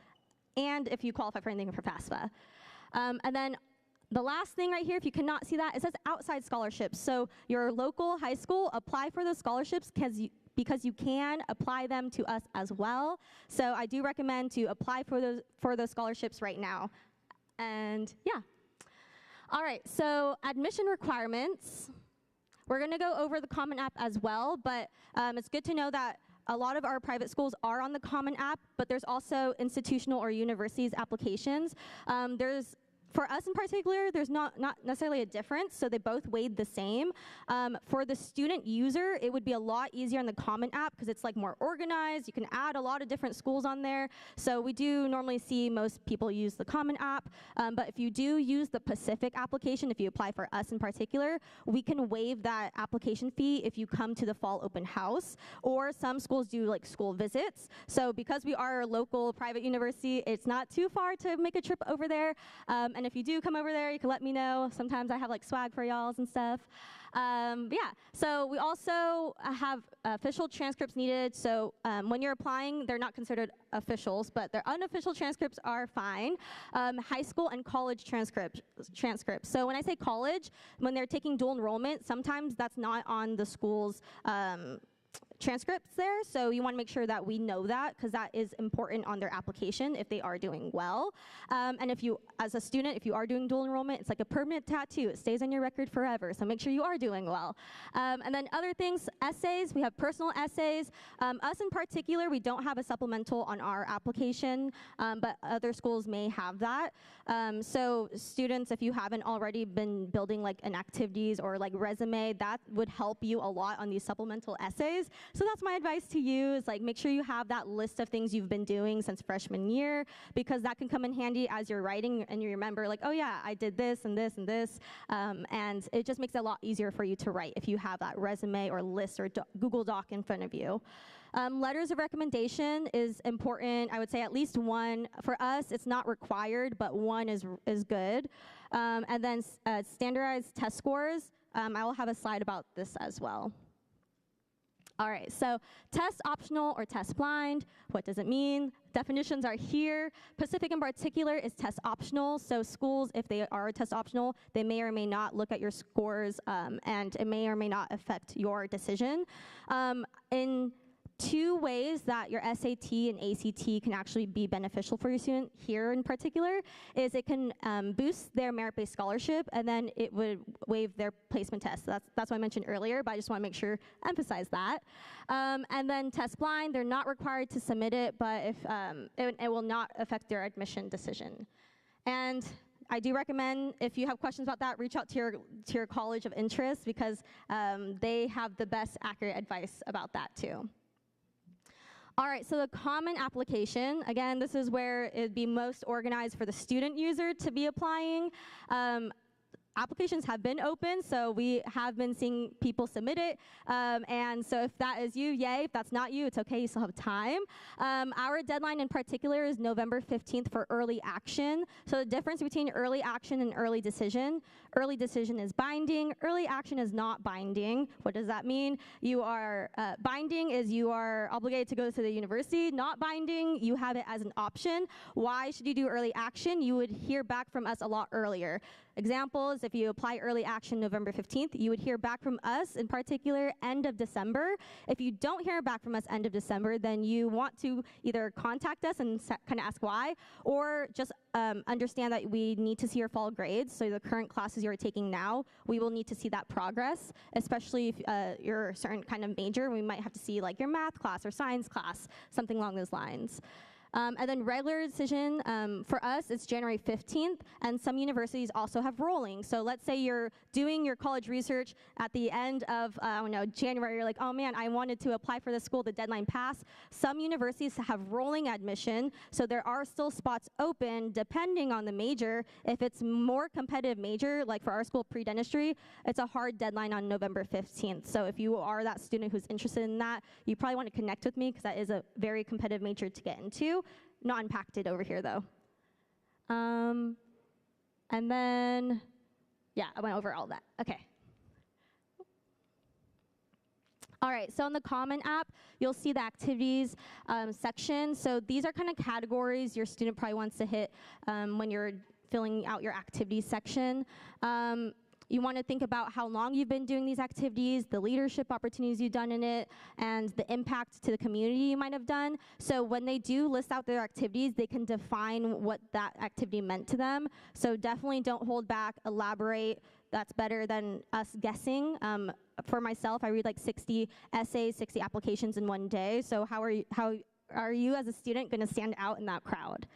And if you qualify for anything for FAFSA. And then the last thing right here, if you cannot see that, it says outside scholarships. So your local high school, apply for those scholarships because you can apply them to us as well. So I do recommend to apply for those scholarships right now. And yeah. All right, so admission requirements. We're gonna go over the Common App as well, but it's good to know that a lot of our private schools are on the Common App, but there's also institutional or universities applications. For us in particular, there's not necessarily a difference, so they both weighed the same. For the student user, it would be a lot easier on the Common App because it's like more organized. You can add a lot of different schools on there. So we do normally see most people use the Common App, but if you do use the Pacific application, if you apply for us in particular, we can waive that application fee if you come to the fall open house, or some schools do like school visits. So because we are a local private university, it's not too far to make a trip over there. And if you do come over there, you can let me know. Sometimes I have like swag for y'alls and stuff. Yeah, so we also have official transcripts needed. So when you're applying, they're not considered officials, but their unofficial transcripts are fine. High school and college transcripts. So when I say college, when they're taking dual enrollment, sometimes that's not on the school's transcripts there, so you want to make sure that we know that because that is important on their application if they are doing well. And if you, as a student, if you are doing dual enrollment, it's like a permanent tattoo. It stays on your record forever, so make sure you are doing well. And then other things, essays, we have personal essays. Us in particular, we don't have a supplemental on our application, but other schools may have that. So students, if you haven't already been building like an activities or like resume, that would help you a lot on these supplemental essays. So that's my advice to you, is like make sure you have that list of things you've been doing since freshman year, because that can come in handy as you're writing and you remember like, oh yeah, I did this and this and this. And it just makes it a lot easier for you to write if you have that resume or list or Google Doc in front of you. Letters of recommendation is important. I would say at least one. For us, it's not required, but one is good. And then standardized test scores. I will have a slide about this as well. All right, so test optional or test blind, what does it mean? Definitions are here. Pacific in particular is test optional, so schools, if they are test optional, they may or may not look at your scores, and it may or may not affect your decision. In two ways that your SAT and ACT can actually be beneficial for your student here in particular is it can boost their merit-based scholarship, and then it would waive their placement test. That's what I mentioned earlier, but I just want to make sure, emphasize that. And then test blind, they're not required to submit it, but if it will not affect their admission decision. And I do recommend, if you have questions about that, reach out to your college of interest, because they have the best accurate advice about that too. All right, so the common application, again, this is where it'd be most organized for the student user to be applying. Applications have been open, so we have been seeing people submit it. And so if that is you, yay. If that's not you, it's okay, you still have time. Our deadline in particular is November 15th for early action. So the difference between early action and early decision is binding, early action is not binding. What does that mean? You are, binding is you are obligated to go to the university. Not binding, you have it as an option. Why should you do early action? You would hear back from us a lot earlier. Examples, if you apply early action November 15th, you would hear back from us, in particular, end of December. If you don't hear back from us end of December, then you want to either contact us and kind of ask why, or just understand that we need to see your fall grades. So the current classes you're taking now, we will need to see that progress, especially if you're a certain kind of major. We might have to see like your math class or science class, something along those lines. And then regular decision, for us, it's January 15th, and some universities also have rolling. So let's say you're doing your college research at the end of, I don't know, January, you're like, oh man, I wanted to apply for this school, the deadline passed. Some universities have rolling admission, so there are still spots open depending on the major. If it's more competitive major, like for our school, pre-dentistry, it's a hard deadline on November 15th. So if you are that student who's interested in that, you probably want to connect with me because that is a very competitive major to get into. Not impacted over here though. And then, yeah, I went over all that. Okay. All right, so on the Common app, you'll see the activities section. So these are kind of categories your student probably wants to hit when you're filling out your activities section. You want to think about how long you've been doing these activities, the leadership opportunities you've done in it, and the impact to the community you might have done. So when they do list out their activities, they can define what that activity meant to them. So definitely don't hold back, elaborate. That's better than us guessing. For myself, I read like 60 essays, 60 applications in one day. So how are you as a student going to stand out in that crowd?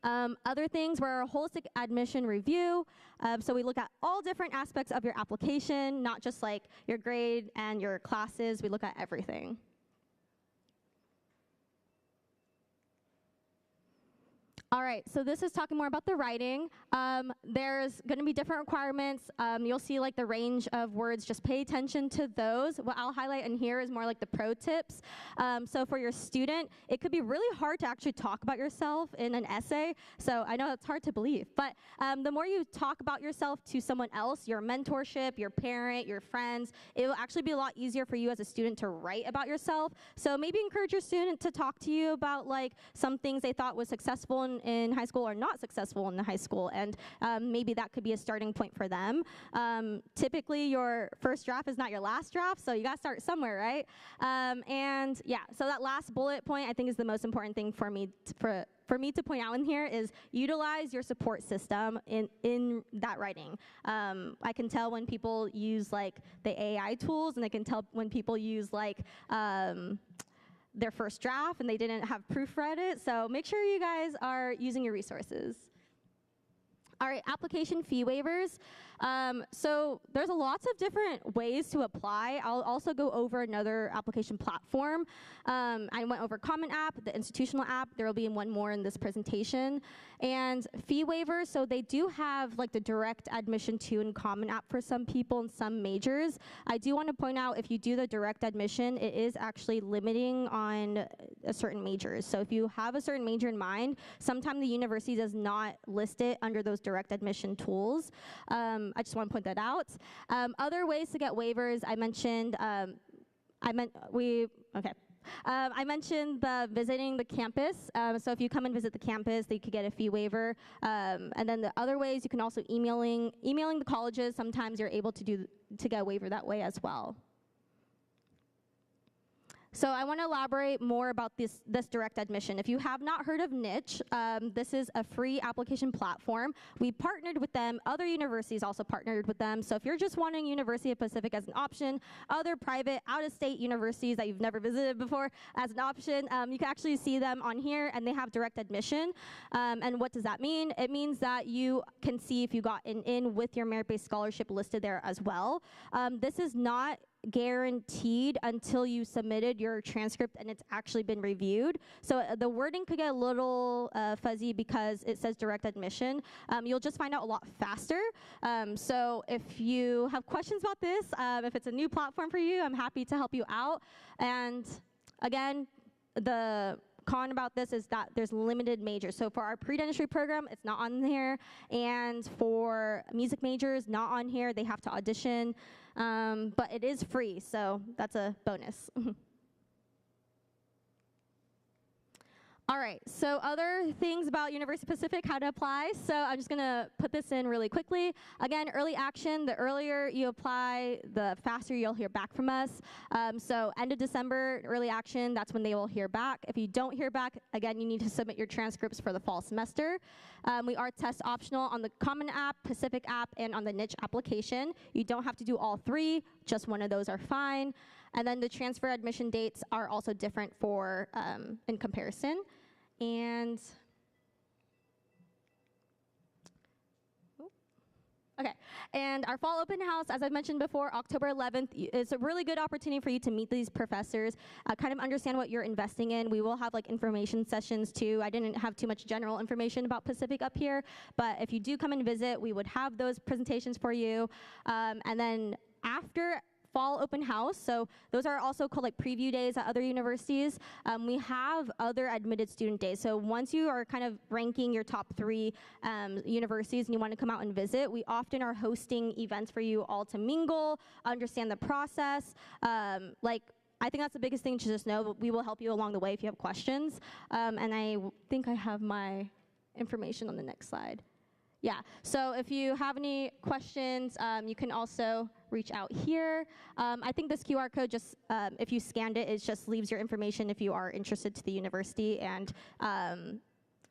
Other things were a holistic admission review. So we look at all different aspects of your application, not just like your grade and your classes. We look at everything. All right, so this is talking more about the writing. There's gonna be different requirements. You'll see like the range of words, just pay attention to those. What I'll highlight in here is more like the pro tips. So for your student, it could be really hard to actually talk about yourself in an essay. So I know it's hard to believe, but the more you talk about yourself to someone else, your mentorship, your parent, your friends, it will actually be a lot easier for you as a student to write about yourself. So maybe encourage your student to talk to you about like some things they thought was successful in high school or not successful in the high school, and maybe that could be a starting point for them. Typically your first draft is not your last draft, so you gotta start somewhere, right? And yeah, so that last bullet point I think is the most important thing for me to point out in here is utilize your support system in that writing. I can tell when people use like the AI tools, and I can tell when people use like their first draft and they didn't have proofread it. So make sure you guys are using your resources. All right, application fee waivers. So there's lots of different ways to apply. I'll also go over another application platform. I went over Common App, the institutional app. There will be one more in this presentation. And fee waivers, so they do have like the direct admission to and Common App for some people in some majors. I do want to point out if you do the direct admission, it is actually limiting on a certain majors. So if you have a certain major in mind, sometimes the university does not list it under those direct admission tools. I just want to point that out. Other ways to get waivers, I mentioned, I mentioned visiting the campus. So if you come and visit the campus, you could get a fee waiver. And then the other ways, you can also emailing the colleges. Sometimes you're able to get a waiver that way as well. So I want to elaborate more about this direct admission. If you have not heard of Niche, this is a free application platform. We partnered with them. Other universities also partnered with them. So if you're just wanting University of Pacific as an option, other private out-of-state universities that you've never visited before as an option, you can actually see them on here, and they have direct admission. And what does that mean? It means that you can see if you got an in with your merit-based scholarship listed there as well. This is not guaranteed until you submitted your transcript and it's actually been reviewed. So the wording could get a little fuzzy because it says direct admission. You'll just find out a lot faster. So if you have questions about this, if it's a new platform for you, I'm happy to help you out. And again, the con about this is that there's limited majors. So for our pre-dentistry program, it's not on here. And for music majors, not on here. They have to audition. But it is free, so that's a bonus. All right, so other things about University of Pacific, how to apply. So I'm just gonna put this in really quickly. Again, early action, the earlier you apply, the faster you'll hear back from us. So end of December, early action, that's when they will hear back. If you don't hear back, again, you need to submit your transcripts for the fall semester. We are test optional on the Common App, Pacific App, and on the Niche application. You don't have to do all three, just one of those are fine. And then the transfer admission dates are also different for in comparison. And okay, and our fall open house, as I mentioned before, October 11th, is a really good opportunity for you to meet these professors, kind of understand what you're investing in. We will have like information sessions too. I didn't have too much general information about Pacific up here, but if you do come and visit, we would have those presentations for you. And then after fall open house, so those are also called like preview days at other universities. We have other admitted student days. So once you are kind of ranking your top 3 universities and you want to come out and visit, we often are hosting events for you all to mingle, understand the process. Like, I think that's the biggest thing to just know, but we will help you along the way if you have questions. And I think I have my information on the next slide. Yeah, so if you have any questions, you can also reach out here. I think this QR code just, if you scanned it, it just leaves your information if you are interested to the university, and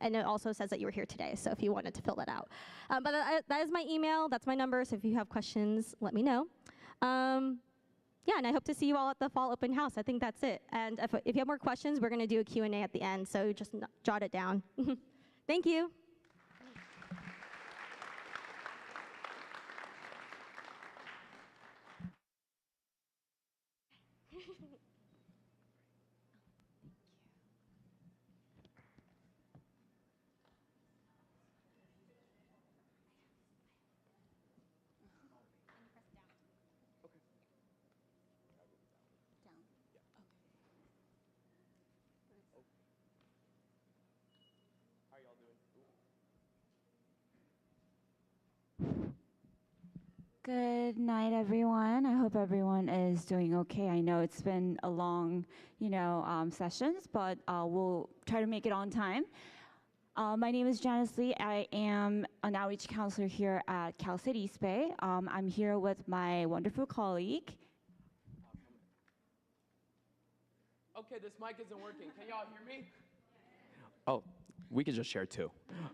it also says that you were here today, so if you wanted to fill that out. But that is my email, that's my number, so if you have questions, let me know. Yeah, and I hope to see you all at the fall open house. I think that's it. And if you have more questions, we're gonna do a Q&A at the end, so just jot it down. Thank you. Good night, everyone. I hope everyone is doing okay. I know it's been a long, sessions, but we'll try to make it on time. My name is Janice Lee. I am an outreach counselor here at Cal State East Bay. I'm here with my wonderful colleague. Okay, this mic isn't working. Can y'all hear me? Oh, we can just share too.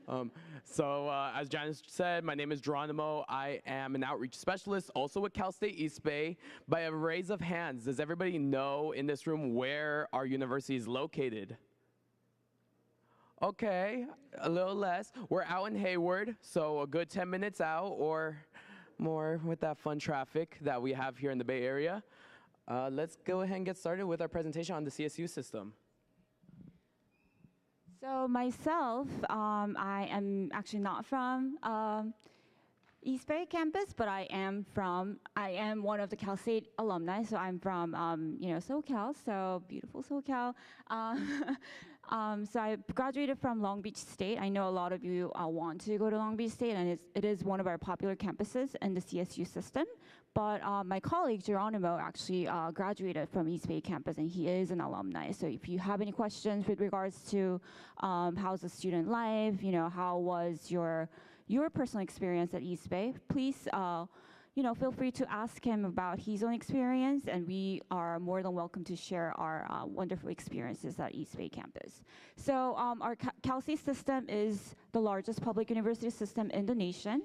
As Janice said, my name is Geronimo. I am an outreach specialist, also with Cal State East Bay. By a raise of hands, does everybody know in this room where our university is located? Okay, a little less. We're out in Hayward, so a good 10 minutes out or more with that fun traffic that we have here in the Bay Area. Let's go ahead and get started with our presentation on the CSU system. So myself, I am actually not from East Bay campus, but I am one of the Cal State alumni, so I'm from, SoCal, so beautiful SoCal. So I graduated from Long Beach State. I know a lot of you want to go to Long Beach State, and it is one of our popular campuses in the CSU system. But my colleague, Geronimo, actually graduated from East Bay campus, and he is an alumni. So if you have any questions with regards to how's the student life, how was your personal experience at East Bay, please feel free to ask him about his own experience, and we are more than welcome to share our wonderful experiences at East Bay campus. So our Cal State system is the largest public university system in the nation.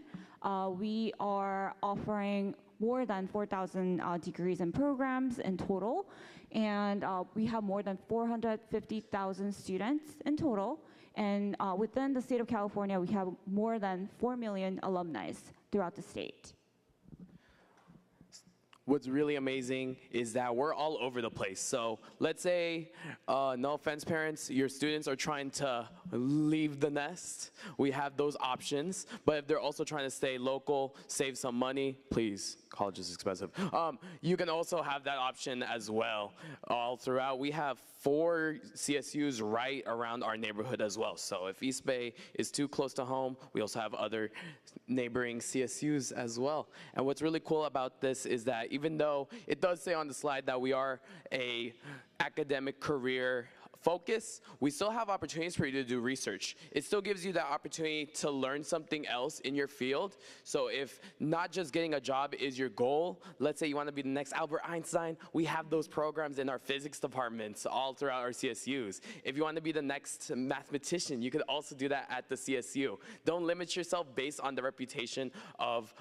We are offering more than 4,000 degrees and programs in total, and we have more than 450,000 students in total. And within the state of California, we have more than 4 million alumni throughout the state. What's really amazing is that we're all over the place. So let's say, no offense parents, your students are trying to leave the nest. We have those options. But if they're also trying to stay local, save some money, please, college is expensive. You can also have that option as well. All throughout, we have 4 CSUs right around our neighborhood as well. So if East Bay is too close to home, we also have other neighboring CSUs as well. And what's really cool about this is that even though it does say on the slide that we are a academic career focus, we still have opportunities for you to do research. It still gives you the opportunity to learn something else in your field. So if not just getting a job is your goal, let's say you want to be the next Albert Einstein, we have those programs in our physics departments all throughout our CSUs. If you want to be the next mathematician, you could also do that at the CSU. Don't limit yourself based on the reputation of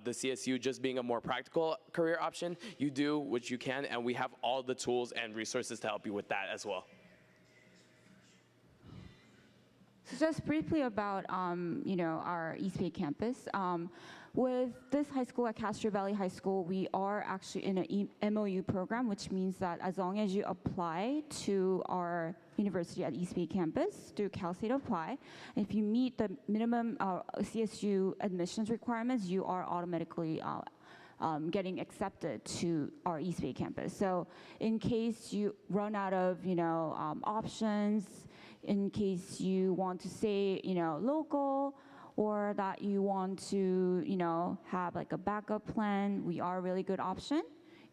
the CSU just being a more practical career option. You do what you can, and we have all the tools and resources to help you with that as well. just briefly about our East Bay campus. With this high school at Castro Valley High School, we are actually in an MOU program, which means that as long as you apply to our university at East Bay campus through Cal State Apply, if you meet the minimum CSU admissions requirements, you are automatically getting accepted to our East Bay campus. So in case you run out of options, in case you want to stay local, or that you want to have like a backup plan, we are a really good option.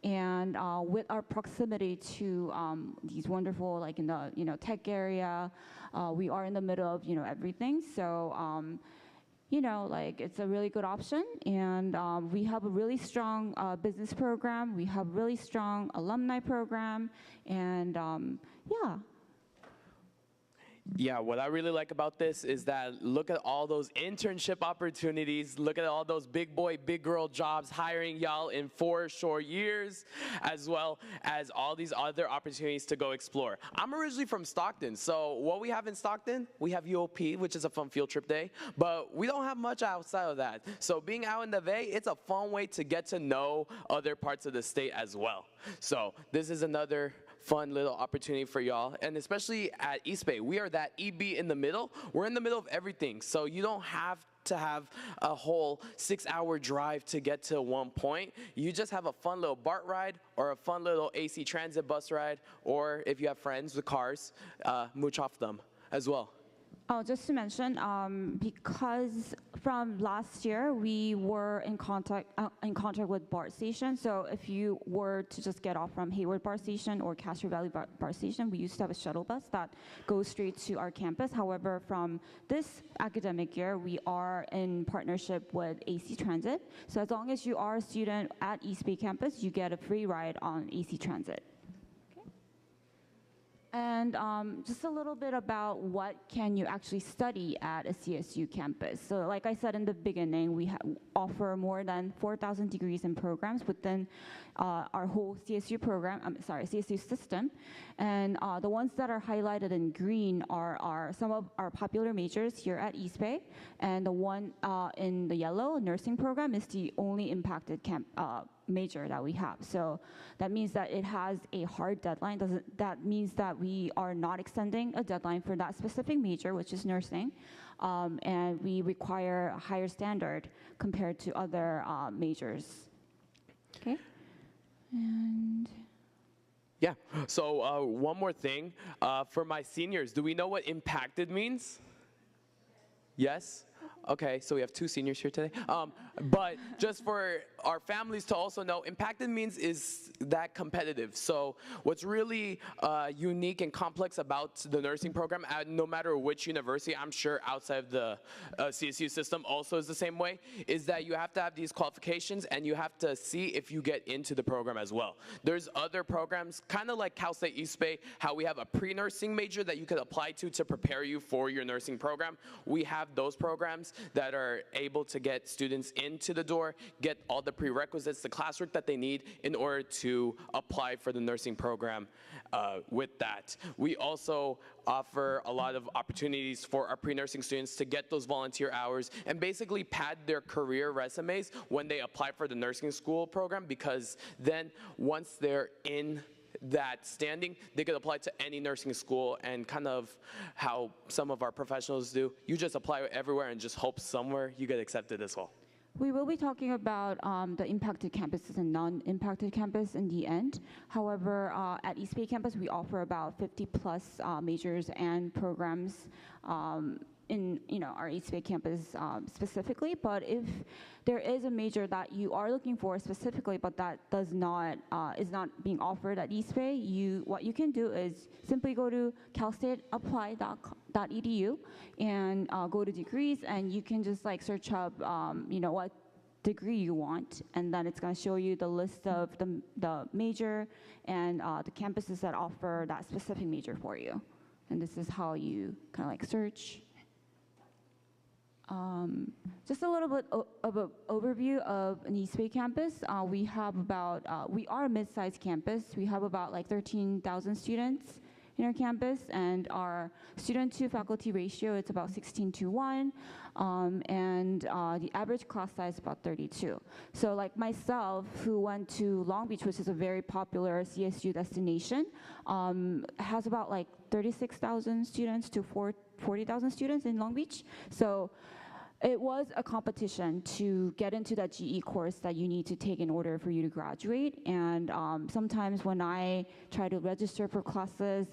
And with our proximity to these wonderful, like in the tech area, we are in the middle of everything. So like it's a really good option. And we have a really strong business program. We have really strong alumni program. And yeah. Yeah, what I really like about this is that look at all those internship opportunities, look at all those big boy, big girl jobs hiring y'all in 4 short years, as well as all these other opportunities to go explore. I'm originally from Stockton, so what we have in Stockton, we have UOP, which is a fun field trip day, but we don't have much outside of that. So being out in the Bay, it's a fun way to get to know other parts of the state as well. So this is another fun little opportunity for y'all, and especially at East Bay, we are that EB in the middle. We're in the middle of everything, so you don't have to have a whole 6-hour drive to get to one point. You just have a fun little BART ride or a fun little AC transit bus ride, or if you have friends with cars, mooch off them as well. Oh, just to mention, because from last year we were in contact with BART station. So if you were to just get off from Hayward BART station or Castro Valley BART station, we used to have a shuttle bus that goes straight to our campus. However, from this academic year, we are in partnership with AC Transit. So as long as you are a student at East Bay campus, you get a free ride on AC Transit. And just a little bit about what can you actually study at a CSU campus. So like I said in the beginning, we offer more than 4,000 degrees and programs within our whole CSU program, CSU system. And the ones that are highlighted in green are some of our popular majors here at East Bay. And the one in the yellow, nursing program, is the only impacted major that we have. So that means that it has a hard deadline. That means that we are not extending a deadline for that specific major, which is nursing, and we require a higher standard compared to other majors. Okay, and yeah, so one more thing. For my seniors, do we know what impacted means? Yes? Okay, so we have 2 seniors here today. But just for our families to also know, impacted means is that competitive. So what's really unique and complex about the nursing program, no matter which university, I'm sure outside of the CSU system also is the same way, is that you have to have these qualifications and you have to see if you get into the program as well. There's other programs, kind of like Cal State East Bay, how we have a pre-nursing major that you could apply to prepare you for your nursing program. We have those programs that are able to get students into the door, get all the prerequisites, the classwork that they need in order to apply for the nursing program with that. We also offer a lot of opportunities for our pre-nursing students to get those volunteer hours and basically pad their career resumes when they apply for the nursing school program, because then once they're in that standing, they could apply to any nursing school, and kind of how some of our professionals do. You just apply everywhere and just hope somewhere you get accepted as well. we will be talking about the impacted campuses and non-impacted campus in the end. However, at East Bay campus, we offer about 50 plus majors and programs in our East Bay campus specifically. But if there is a major that you are looking for specifically, but that does not is not being offered at East Bay, what you can do is simply go to calstateapply.edu and go to degrees, and you can just like search up what degree you want, and then it's going to show you the list of the major and the campuses that offer that specific major for you. And this is how you kind of like search. Just a little bit of an overview of an East Bay campus. We are a mid-sized campus. We have about like 13,000 students, in our campus, and our student to faculty ratio is about 16:1, and the average class size is about 32. So like myself, who went to Long Beach, which is a very popular CSU destination, has about like 36,000 students to 40,000 students in Long Beach. So it was a competition to get into that GE course that you need to take in order for you to graduate. And sometimes when I try to register for classes,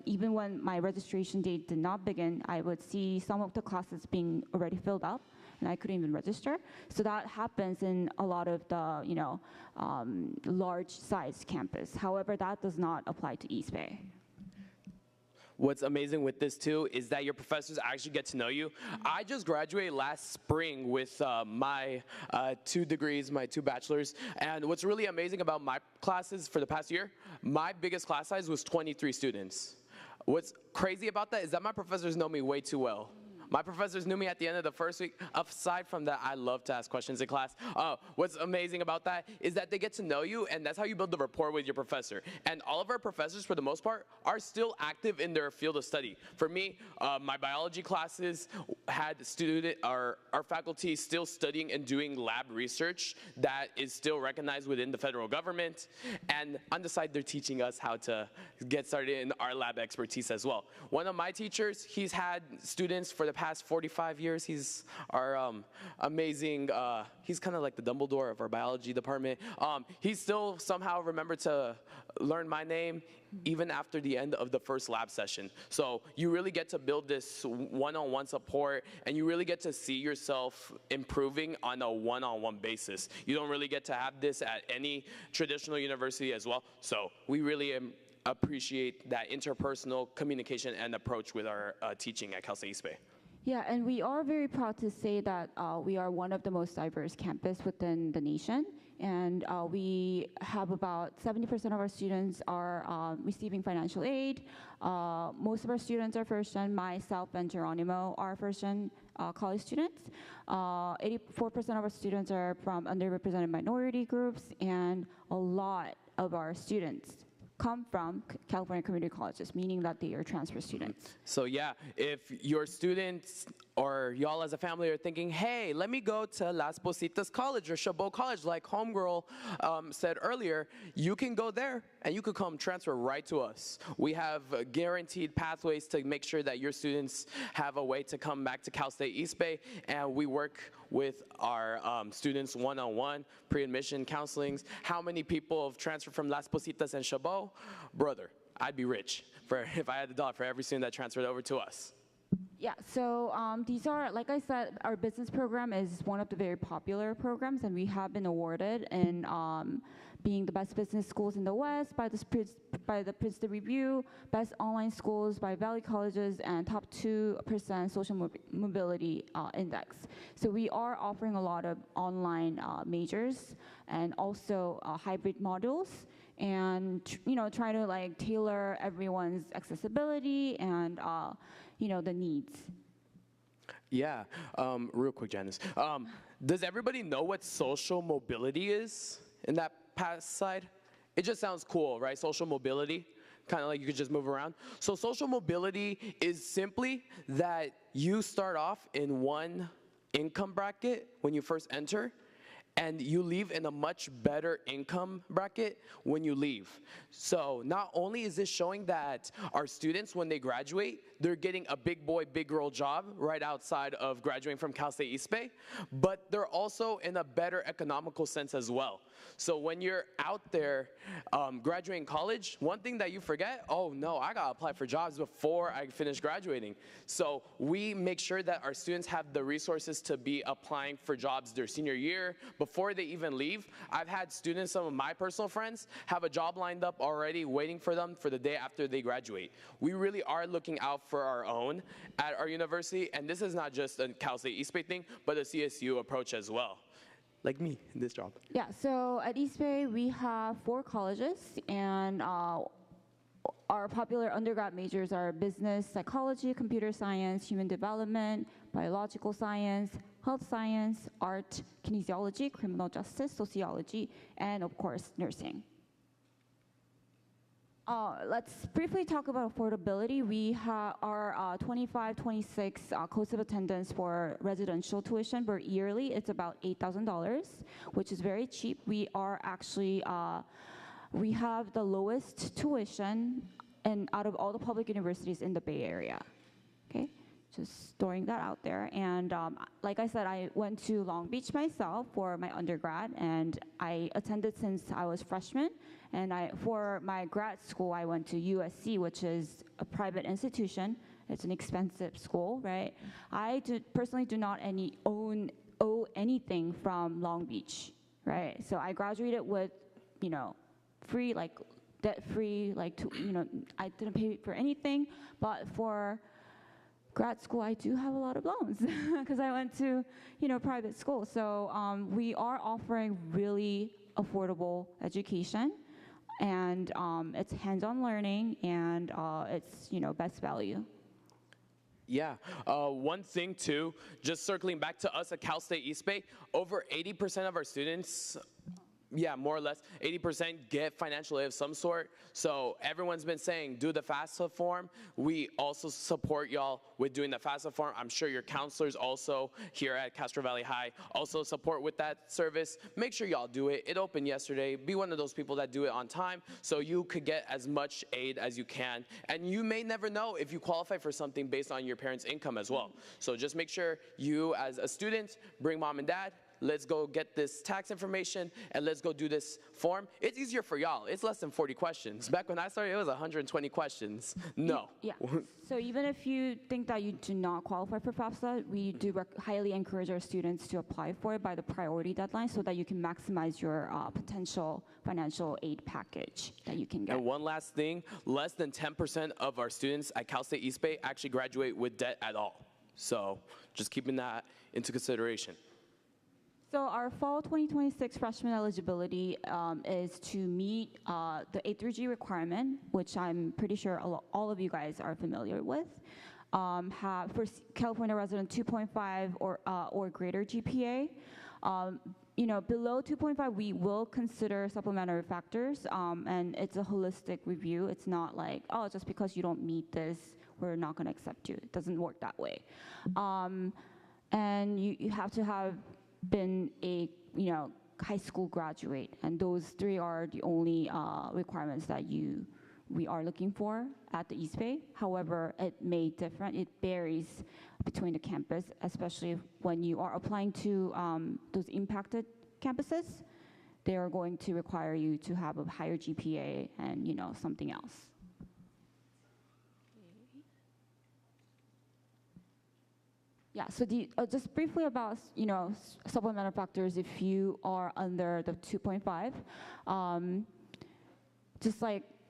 even when my registration date did not begin, I would see some of the classes being already filled up, and I couldn't even register. So that happens in a lot of the large size campus. However, that does not apply to East Bay. What's amazing with this too is that your professors actually get to know you. I just graduated last spring with my 2 degrees, my 2 bachelors, and what's really amazing about my classes for the past year, my biggest class size was 23 students. What's crazy about that is that my professors know me way too well. My professors knew me at the end of the first week. Aside from that, I love to ask questions in class. What's amazing about that is that they get to know you, and that's how you build the rapport with your professor. And all of our professors, for the most part, are still active in their field of study. For me, my biology classes had our faculty still studying and doing lab research that is still recognized within the federal government. And on the side, they're teaching us how to get started in our lab expertise as well. One of my teachers, he's had students for the past 45 years. He's our amazing, he's kind of like the Dumbledore of our biology department. He still somehow remembered to learn my name even after the end of the first lab session. So you really get to build this one-on-one support, and you really get to see yourself improving on a one-on-one basis. You don't really get to have this at any traditional university as well. So we really appreciate that interpersonal communication and approach with our teaching at Cal State East Bay. Yeah, and we are very proud to say that we are one of the most diverse campus within the nation, and we have about 70% of our students are receiving financial aid. Most of our students are first-gen. Myself and Geronimo are first-gen college students. 84% of our students are from underrepresented minority groups, and a lot of our students come from California community colleges, meaning that they are transfer students. So yeah, if your students or y'all as a family are thinking, hey, let me go to Las Positas College or Chabot College, like Homegirl said earlier, you can go there and you could come transfer right to us. We have guaranteed pathways to make sure that your students have a way to come back to Cal State East Bay, and we work with our students one-on-one, pre-admission counselings. How many people have transferred from Las Positas and Chabot? Brother, I'd be rich if I had the dollar for every student that transferred over to us. Yeah, so these are, like I said, our business program is one of the very popular programs, and we have been awarded in being the best business schools in the West by the Princeton Review, best online schools by Valley Colleges, and top 2% social mobility index. So we are offering a lot of online majors and also hybrid modules, and try to like tailor everyone's accessibility and the needs. Yeah, real quick, Janice. Does everybody know what social mobility is in that past slide? It just sounds cool, right? Social mobility, kind of like you could just move around. So social mobility is simply that you start off in one income bracket when you first enter, and you leave in a much better income bracket when you leave. So not only is this showing that our students, when they graduate, they're getting a big boy, big girl job right outside of graduating from Cal State East Bay, but they're also in a better economical sense as well. So when you're out there graduating college, one thing that you forget, oh no, I gotta apply for jobs before I finish graduating. So we make sure that our students have the resources to be applying for jobs their senior year, before they even leave. I've had students, some of my personal friends, have a job lined up already waiting for them for the day after they graduate. We really are looking out for our own at our university, and this is not just a Cal State East Bay thing, but a CSU approach as well. Like me in this job. Yeah, so at East Bay, we have 4 colleges, and our popular undergrad majors are business, psychology, computer science, human development, biological science, health science, art, kinesiology, criminal justice, sociology, and of course, nursing. Let's briefly talk about affordability. We have our 25, 26 cost of attendance for residential tuition per yearly. It's about $8,000, which is very cheap. We are actually, we have the lowest tuition out of all the public universities in the Bay Area. Okay, just throwing that out there. And like I said, I went to Long Beach myself for my undergrad, and I attended since I was freshman. And for my grad school, I went to USC, which is a private institution. It's an expensive school, right? I personally do not owe anything from Long Beach, right? So I graduated with, free, like debt-free, I didn't pay for anything. But for grad school, I do have a lot of loans because I went to, private school. So we are offering really affordable education. And it's hands-on learning, and it's best value. Yeah, one thing too, just circling back to us at Cal State East Bay, over 80% of our students, yeah, more or less, 80% get financial aid of some sort. So everyone's been saying, do the FAFSA form. We also support y'all with doing the FAFSA form. I'm sure your counselors also here at Castro Valley High also support with that service. Make sure y'all do it. It opened yesterday. Be one of those people that do it on time so you could get as much aid as you can. And you may never know if you qualify for something based on your parents' income as well. So just make sure you, as a student, bring mom and dad. Let's go get this tax information, and let's go do this form. It's easier for y'all. It's less than 40 questions. Back when I started, it was 120 questions. No. Yeah. So even if you think that you do not qualify for FAFSA, we do highly encourage our students to apply for it by the priority deadline so that you can maximize your potential financial aid package that you can get. And one last thing, less than 10% of our students at Cal State East Bay actually graduate with debt at all. So just keeping that into consideration. So our fall 2026 freshman eligibility is to meet the A through G requirement, which I'm pretty sure all of you guys are familiar with. For California resident 2.5 or greater GPA. Below 2.5, we will consider supplementary factors, and it's a holistic review. It's not like, oh, just because you don't meet this, we're not going to accept you. It doesn't work that way. And you have to have been a high school graduate, and those three are the only requirements that we are looking for at the East Bay. However, it varies between the campus, especially when you are applying to those impacted campuses. They are going to require you to have a higher GPA and something else. Yeah, so just briefly about, supplemental factors if you are under the 2.5. Just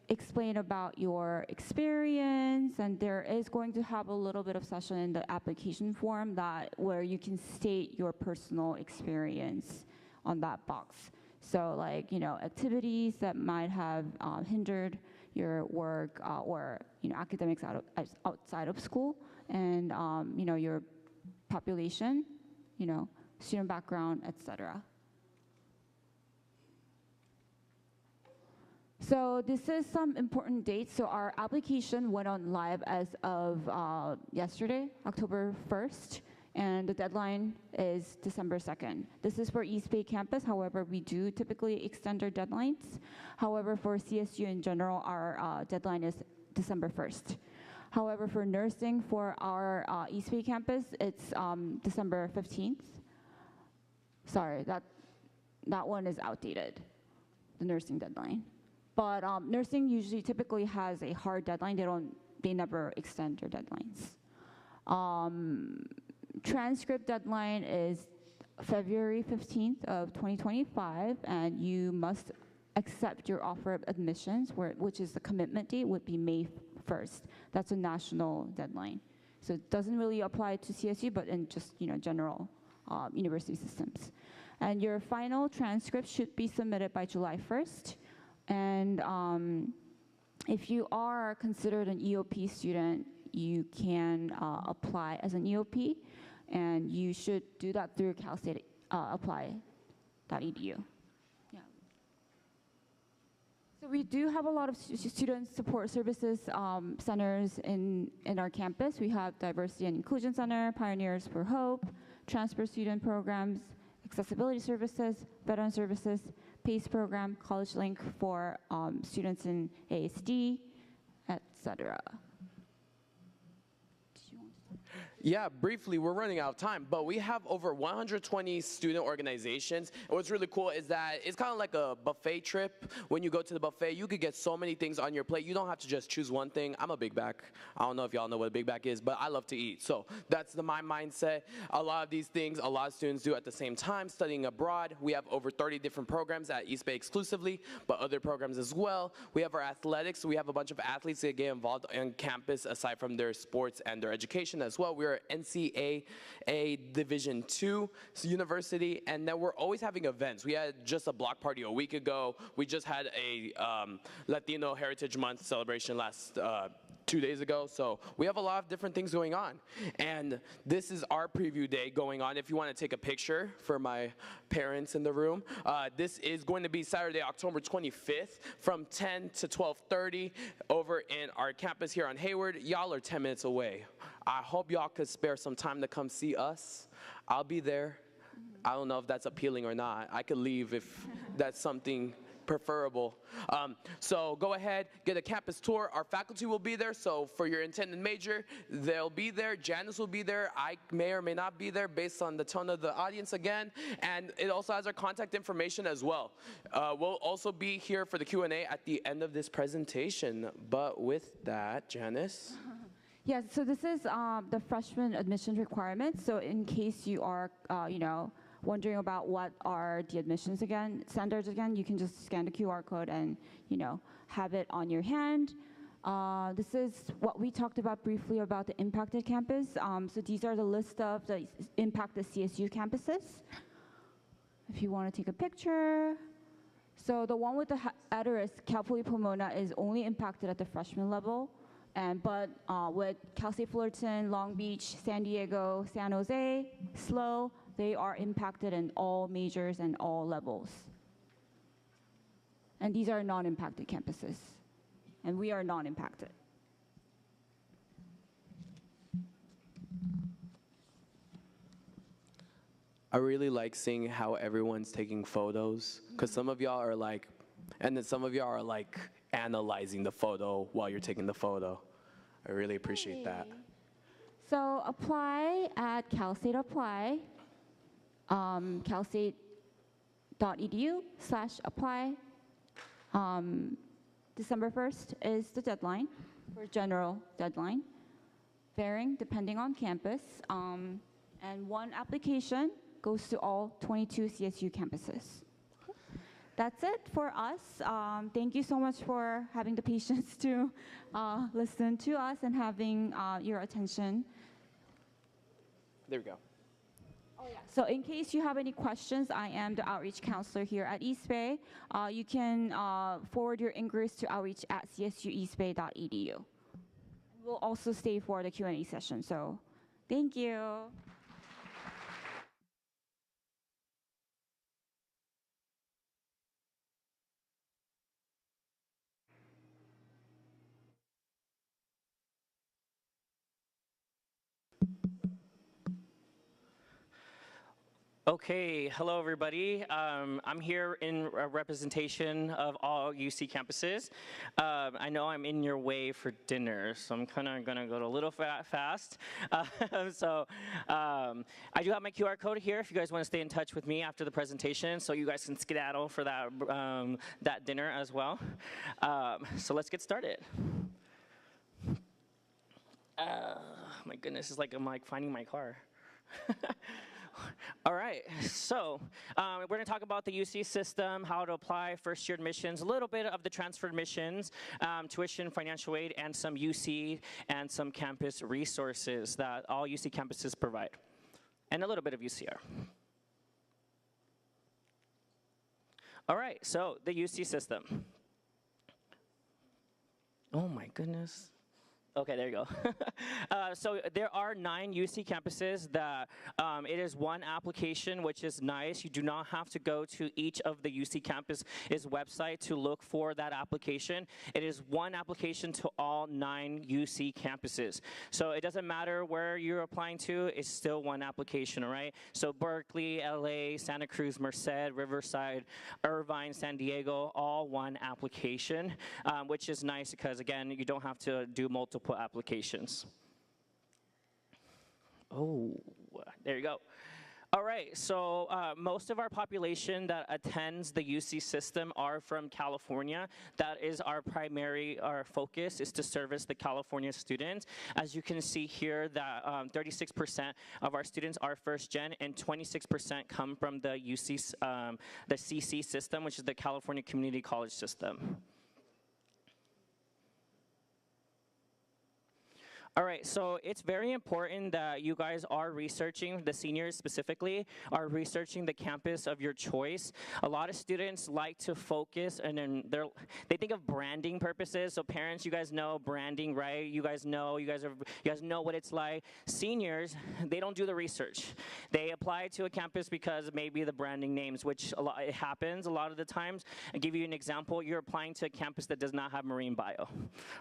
explain about your experience, and there is going to have a little bit of session in the application form where you can state your personal experience on that box. So activities that might have hindered your work or, academics outside of school, and, your population, student background, etc. So this is some important dates. So our application went on live as of yesterday, October 1st, and the deadline is December 2nd. This is for East Bay campus. However, we do typically extend our deadlines. However, for CSU in general, our deadline is December 1st. However, for nursing for our East Bay campus, it's December 15th. Sorry, that one is outdated, the nursing deadline. But nursing typically has a hard deadline. They never extend their deadlines. Transcript deadline is February 15th of 2025, and you must accept your offer of admissions, which is the commitment date would be May 1st. That's a national deadline. So it doesn't really apply to CSU, but in just general university systems. And your final transcript should be submitted by July 1st. And if you are considered an EOP student, you can apply as an EOP, and you should do that through Cal State apply.edu. So we do have a lot of student support services centers in our campus. We have Diversity and Inclusion Center, Pioneers for Hope, Transfer Student Programs, Accessibility Services, Veteran Services, PACE Program, College Link for students in ASD, etc. Yeah, briefly, we're running out of time, but we have over 120 student organizations. And what's really cool is that it's kind of like a buffet trip. When you go to the buffet, you could get so many things on your plate. You don't have to just choose one thing. I'm a big back. I don't know if y'all know what a big back is, but I love to eat. So that's my mindset. A lot of these things, a lot of students do at the same time, studying abroad. We have over 30 different programs at East Bay exclusively, but other programs as well. We have our athletics. We have a bunch of athletes that get involved on campus aside from their sports and their education as well. We're NCAA Division II university, and then we're always having events. We had just a block party a week ago. We just had a Latino Heritage Month celebration last 2 days ago. So we have a lot of different things going on. And this is our preview day going on. If you want to take a picture for my parents in the room, this is going to be Saturday, October 25th from 10 to 12:30 over in our campus here on Hayward. Y'all are 10 minutes away. I hope y'all could spare some time to come see us. I'll be there. I don't know if that's appealing or not. I could leave if that's something preferable. So go ahead, get a campus tour. Our faculty will be there, so for your intended major, they'll be there. Janice will be there. I may or may not be there based on the tone of the audience again, and it also has our contact information as well. We'll also be here for the Q&A at the end of this presentation, but with that, Janice? Yes, so this is the freshman admission requirements. So in case you are, wondering about what are the admissions standards again, you can just scan the QR code and, have it on your hand. This is what we talked about briefly about the impacted campus. So these are the list of the impacted CSU campuses. If you want to take a picture. So the one with the asterisk, Cal Poly Pomona, is only impacted at the freshman level. But with Cal State Fullerton, Long Beach, San Diego, San Jose, SLO, they are impacted in all majors and all levels. And these are non-impacted campuses. And we are non-impacted. I really like seeing how everyone's taking photos, because some of y'all are like, and then some of y'all are like, analyzing the photo while you're taking the photo. I really appreciate that. So apply at Cal State Apply, calstate.edu/apply. December 1st is the deadline for general deadline, varying depending on campus. And one application goes to all 22 CSU campuses. That's it for us. Thank you so much for having the patience to listen to us and having your attention. There we go. Oh, yeah. So in case you have any questions, I am the outreach counselor here at East Bay. You can forward your inquiries to outreach@csueastbay.edu. We'll also stay for the Q&A session, so thank you. Okay, hello everybody. I'm here in representation of all UC campuses. I know I'm in your way for dinner, so I'm kind of gonna go a little fast. I do have my QR code here if you guys want to stay in touch with me after the presentation, so you guys can skedaddle for that, that dinner as well. So let's get started. My goodness, it's like I'm like finding my car. All right, so we're going to talk about the UC system, how to apply first-year admissions, a little bit of the transfer admissions, tuition, financial aid, and some UC and some campus resources that all UC campuses provide, and a little bit of UCR. All right, so the UC system. Oh my goodness. Okay, there you go. So there are 9 UC campuses that it is one application, which is nice. You do not have to go to each of the UC campus's website to look for that application. It is one application to all 9 UC campuses. So it doesn't matter where you're applying to, it's still one application, all right? So Berkeley, LA, Santa Cruz, Merced, Riverside, Irvine, San Diego, all one application, which is nice because, again, you don't have to do multiple applications. Oh, there you go. All right, so most of our population that attends the UC system are from California. That is our focus is to service the California students. As you can see here, that 36% of our students are first gen and 26% come from the UC, the CC system, which is the California Community College system. All right, so it's very important that you guys are researching, the seniors specifically, are researching the campus of your choice. A lot of students like to focus, and then they think of branding purposes. So parents, you guys know branding, right? You guys know what it's like. Seniors, they don't do the research. They apply to a campus because maybe the branding names, which it happens a lot of the times. I'll give you an example. You're applying to a campus that does not have marine bio,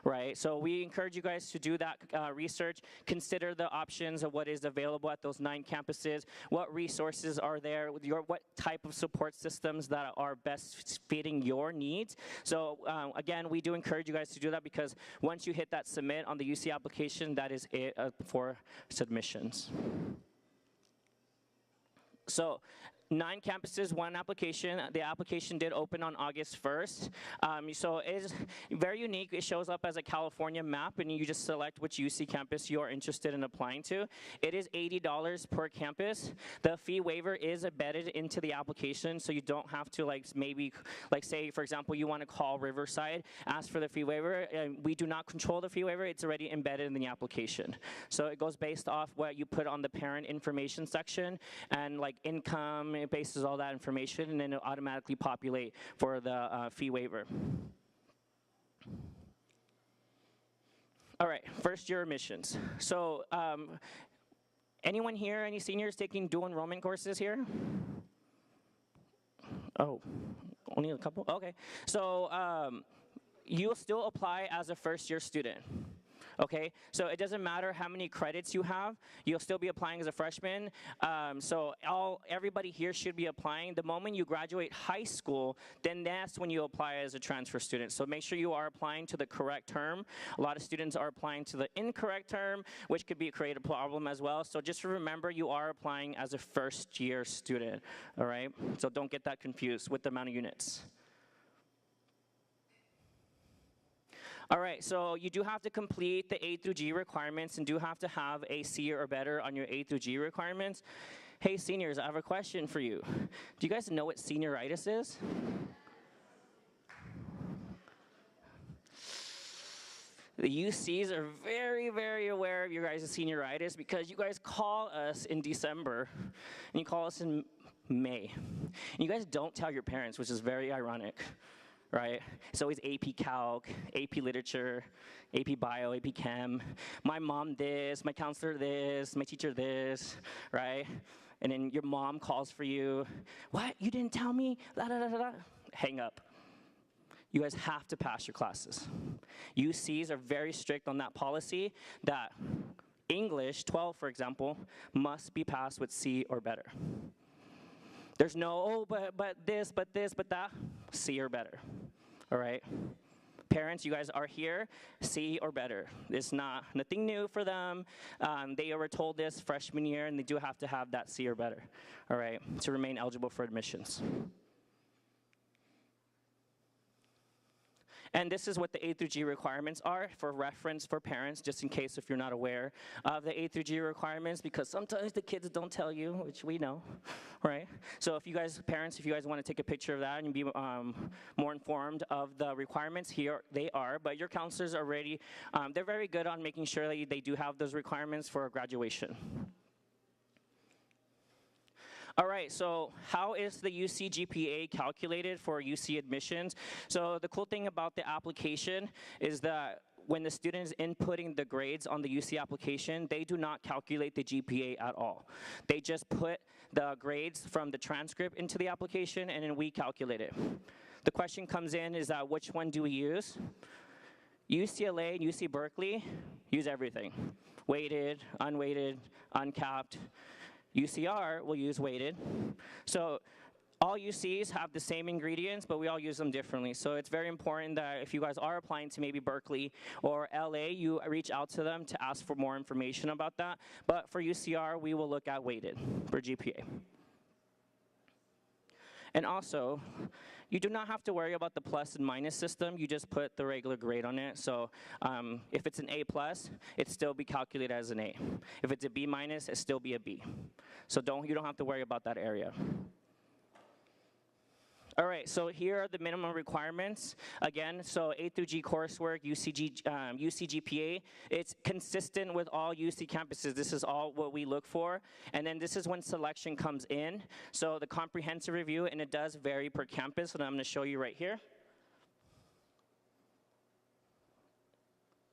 right? So we encourage you guys to do that research, consider the options of what is available at those 9 campuses, what resources are there, what type of support systems that are best fitting your needs. So again, we do encourage you guys to do that because once you hit that submit on the UC application, that is it for submissions. So 9 campuses, 1 application. The application did open on August 1st. So it is very unique. It shows up as a California map, and you just select which UC campus you are interested in applying to. It is $80 per campus. The fee waiver is embedded into the application, so you don't have to say, for example, you want to call Riverside, ask for the fee waiver. We do not control the fee waiver. It's already embedded in the application. So it goes based off what you put on the parent information section and like income. It bases all that information, and then it'll automatically populate for the fee waiver. All right, first year admissions. So anyone here, any seniors taking dual enrollment courses here? Oh, only a couple? Okay, so you'll still apply as a first year student. Okay, so it doesn't matter how many credits you have, you'll still be applying as a freshman. So everybody here should be applying. The moment you graduate high school, then that's when you apply as a transfer student. So make sure you are applying to the correct term. A lot of students are applying to the incorrect term, which could create a problem as well. So just remember you are applying as a first year student, all right? So don't get that confused with the amount of units. All right, so you do have to complete the A through G requirements and do have to have a C or better on your A through G requirements. Hey seniors, I have a question for you. Do you guys know what senioritis is? The UCs are very, very aware of your guys' senioritis because you guys call us in December and you call us in May. And you guys don't tell your parents, which is very ironic. Right? It's always AP Calc, AP Literature, AP Bio, AP Chem. My mom this, my counselor this, my teacher this, right? And then your mom calls for you. What? You didn't tell me? La, la, la, la, la. Hang up. You guys have to pass your classes. UCs are very strict on that policy that English 12, for example, must be passed with C or better. There's no, oh, but this, but that, C or better, all right? Parents, you guys are here, C or better. It's nothing new for them. They were told this freshman year, and they do have to have that C or better, all right, to remain eligible for admissions. And this is what the A through G requirements are for reference for parents, just in case if you're not aware of the A through G requirements, because sometimes the kids don't tell you, which we know, right? So if you guys, parents, if you guys want to take a picture of that and be more informed of the requirements, here they are. But your counselors are already, they're very good on making sure that they do have those requirements for graduation. All right, so how is the UC GPA calculated for UC admissions? So the cool thing about the application is that when the student is inputting the grades on the UC application, they do not calculate the GPA at all. They just put the grades from the transcript into the application, and then we calculate it. The question comes in is that which one do we use? UCLA and UC Berkeley use everything. Weighted, unweighted, uncapped. UCR will use weighted. So all UCs have the same ingredients, but we all use them differently. So it's very important that if you guys are applying to maybe Berkeley or LA, you reach out to them to ask for more information about that. But for UCR, we will look at weighted for GPA. And also, you do not have to worry about the plus and minus system. You just put the regular grade on it. So if it's an A+, it still be calculated as an A. If it's a B-, it still be a B. So you don't have to worry about that area. All right, so here are the minimum requirements. Again, so A through G coursework, UC GPA, it's consistent with all UC campuses. This is all what we look for. And then this is when selection comes in. So the comprehensive review, and it does vary per campus, and I'm gonna show you right here.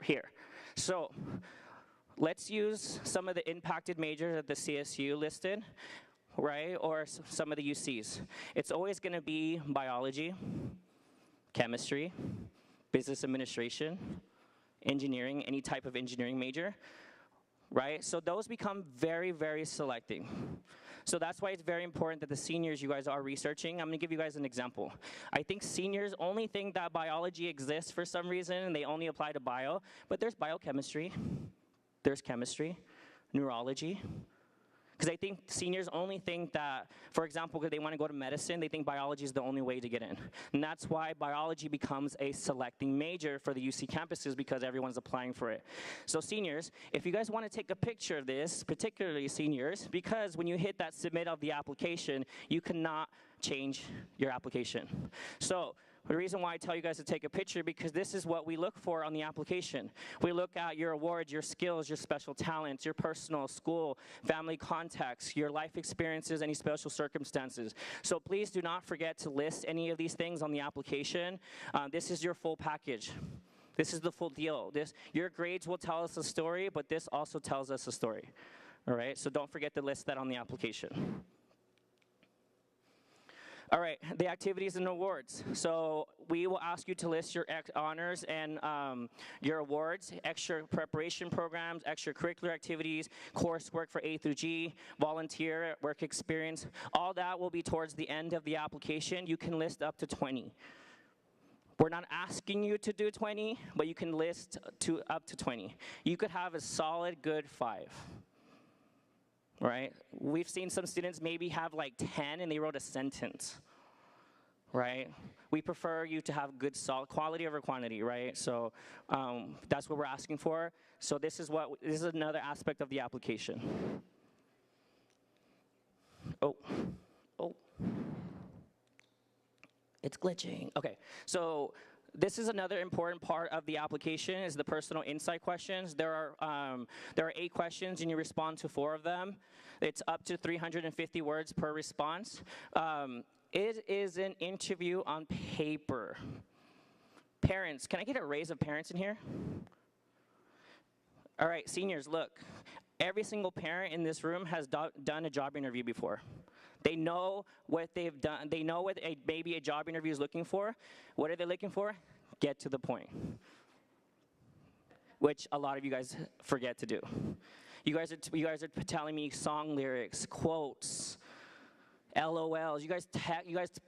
Here. So let's use some of the impacted majors that the CSU listed, right, or some of the UCs. It's always going to be biology, chemistry, business administration, engineering, any type of engineering major, right? So those become very, very selecting. So that's why it's very important that the seniors you guys are researching. I'm going to give you guys an example. I think seniors only think that biology exists for some reason, and they only apply to bio, but there's biochemistry, there's chemistry, neurology. Because I think seniors only think that, for example, because they want to go to medicine, they think biology is the only way to get in. And that's why biology becomes a selecting major for the UC campuses, because everyone's applying for it. So seniors, if you guys want to take a picture of this, particularly seniors, because when you hit that submit of the application, you cannot change your application. So the reason why I tell you guys to take a picture, because this is what we look for on the application. We look at your awards, your skills, your special talents, your personal, school, family contacts, your life experiences, any special circumstances. So please do not forget to list any of these things on the application. This is your full package. This is the full deal. Your grades will tell us a story, but this also tells us a story. All right, so don't forget to list that on the application. All right, the activities and awards. So we will ask you to list your honors and your awards, extra preparation programs, extracurricular activities, coursework for A through G, volunteer, work experience. All that will be towards the end of the application. You can list up to 20. We're not asking you to do 20, but you can list up to 20. You could have a solid good 5. Right? We've seen some students maybe have like 10 and they wrote a sentence, right? We prefer you to have good solid quality over quantity, right? So that's what we're asking for. So this is another aspect of the application. Oh, it's glitching. Okay, so this is another important part of the application, is the personal insight questions. There are 8 questions, and you respond to 4 of them. It's up to 350 words per response. It is an interview on paper. Parents, can I get a raise of parents in here? All right, seniors, look. Every single parent in this room has done a job interview before. They know what they've done. They know what maybe a job interview is looking for. What are they looking for? Get to the point, which a lot of you guys forget to do. You guys are telling me song lyrics, quotes, LOLs. You guys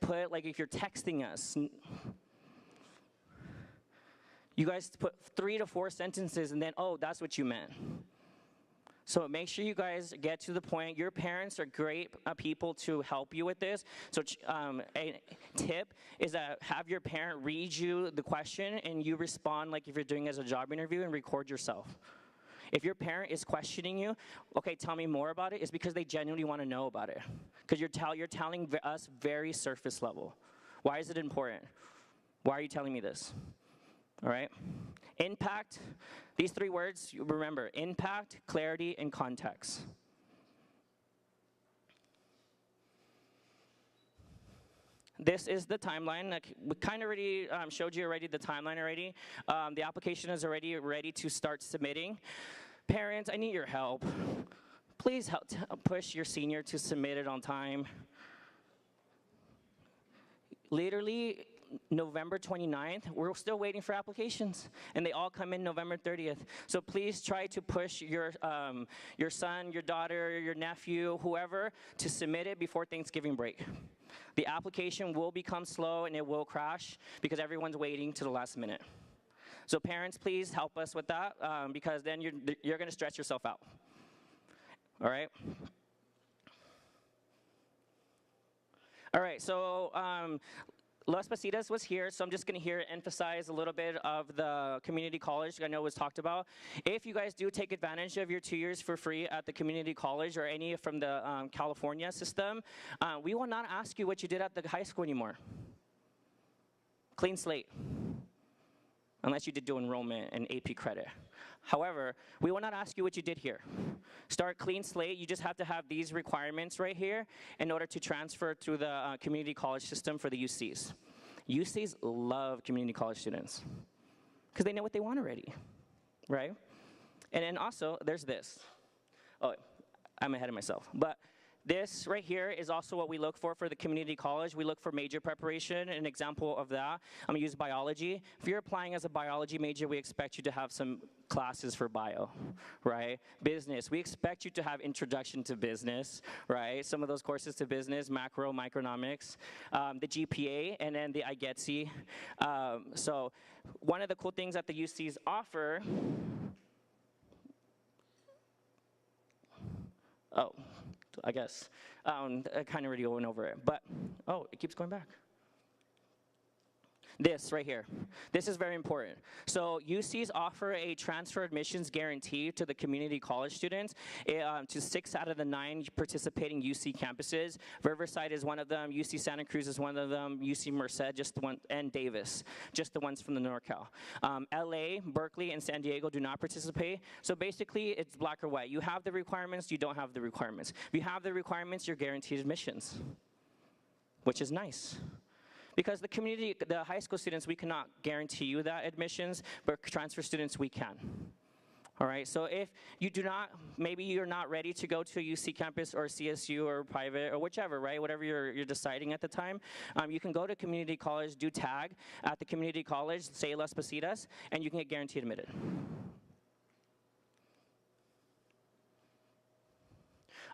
put, like, if you're texting us, you guys put 3 to 4 sentences and then, oh, that's what you meant. So make sure you guys get to the point. Your parents are great people to help you with this. So a tip is that have your parent read you the question and you respond like if you're doing as a job interview, and record yourself. If your parent is questioning you, okay, tell me more about it, it's because they genuinely want to know about it. Because you're telling us very surface level. Why is it important? Why are you telling me this? All right? Impact, these 3 words, remember, impact, clarity, and context. this is the timeline. Like, we kind of already showed you already the timeline already. The application is already ready to start submitting. Parents, I need your help. Please help push your senior to submit it on time. Literally, November 29th, we're still waiting for applications, and they all come in November 30th. So please try to push your son, your daughter, your nephew, whoever, to submit it before Thanksgiving break. The application will become slow and it will crash because everyone's waiting to the last minute. So parents, please help us with that because then you're going to stress yourself out. All right? All right, so Las Positas was here, so I'm just going to emphasize a little bit of the community college I know was talked about. If you guys do take advantage of your 2 years for free at the community college or any from the California system, we will not ask you what you did at the high school anymore. Clean slate, unless you did dual enrollment and AP credit. However, we will not ask you what you did here. Start clean slate. You just have to have these requirements right here in order to transfer through the community college system for the UCs. UCs love community college students because they know what they want already, right? And then also, there's this. Oh, I'm ahead of myself. But this right here is also what we look for the community college. We look for major preparation. An example of that, I'm gonna use biology. If you're applying as a biology major, we expect you to have some classes for bio, right? Business, we expect you to have introduction to business, right? Some of those courses to business, macro, microeconomics, the GPA, and then the IGETC. So one of the cool things that the UCs offer, I guess. I kind of already went over it, but, oh, it keeps going back. This right here, this is very important. So UCs offer a transfer admissions guarantee to the community college students to 6 out of the 9 participating UC campuses. Riverside is one of them, UC Santa Cruz is one of them, UC Merced, just the one, and Davis, just the ones from the NorCal. LA, Berkeley, and San Diego do not participate. So basically, it's black or white. You have the requirements, you don't have the requirements. If you have the requirements, you're guaranteed admissions, which is nice. Because the high school students, we cannot guarantee you that admissions, but transfer students, we can. All right, so if you do not, maybe you're not ready to go to a UC campus or CSU or private or whichever, right, whatever you're deciding at the time, you can go to community college, do tag at the community college, say Las Positas, and you can get guaranteed admitted.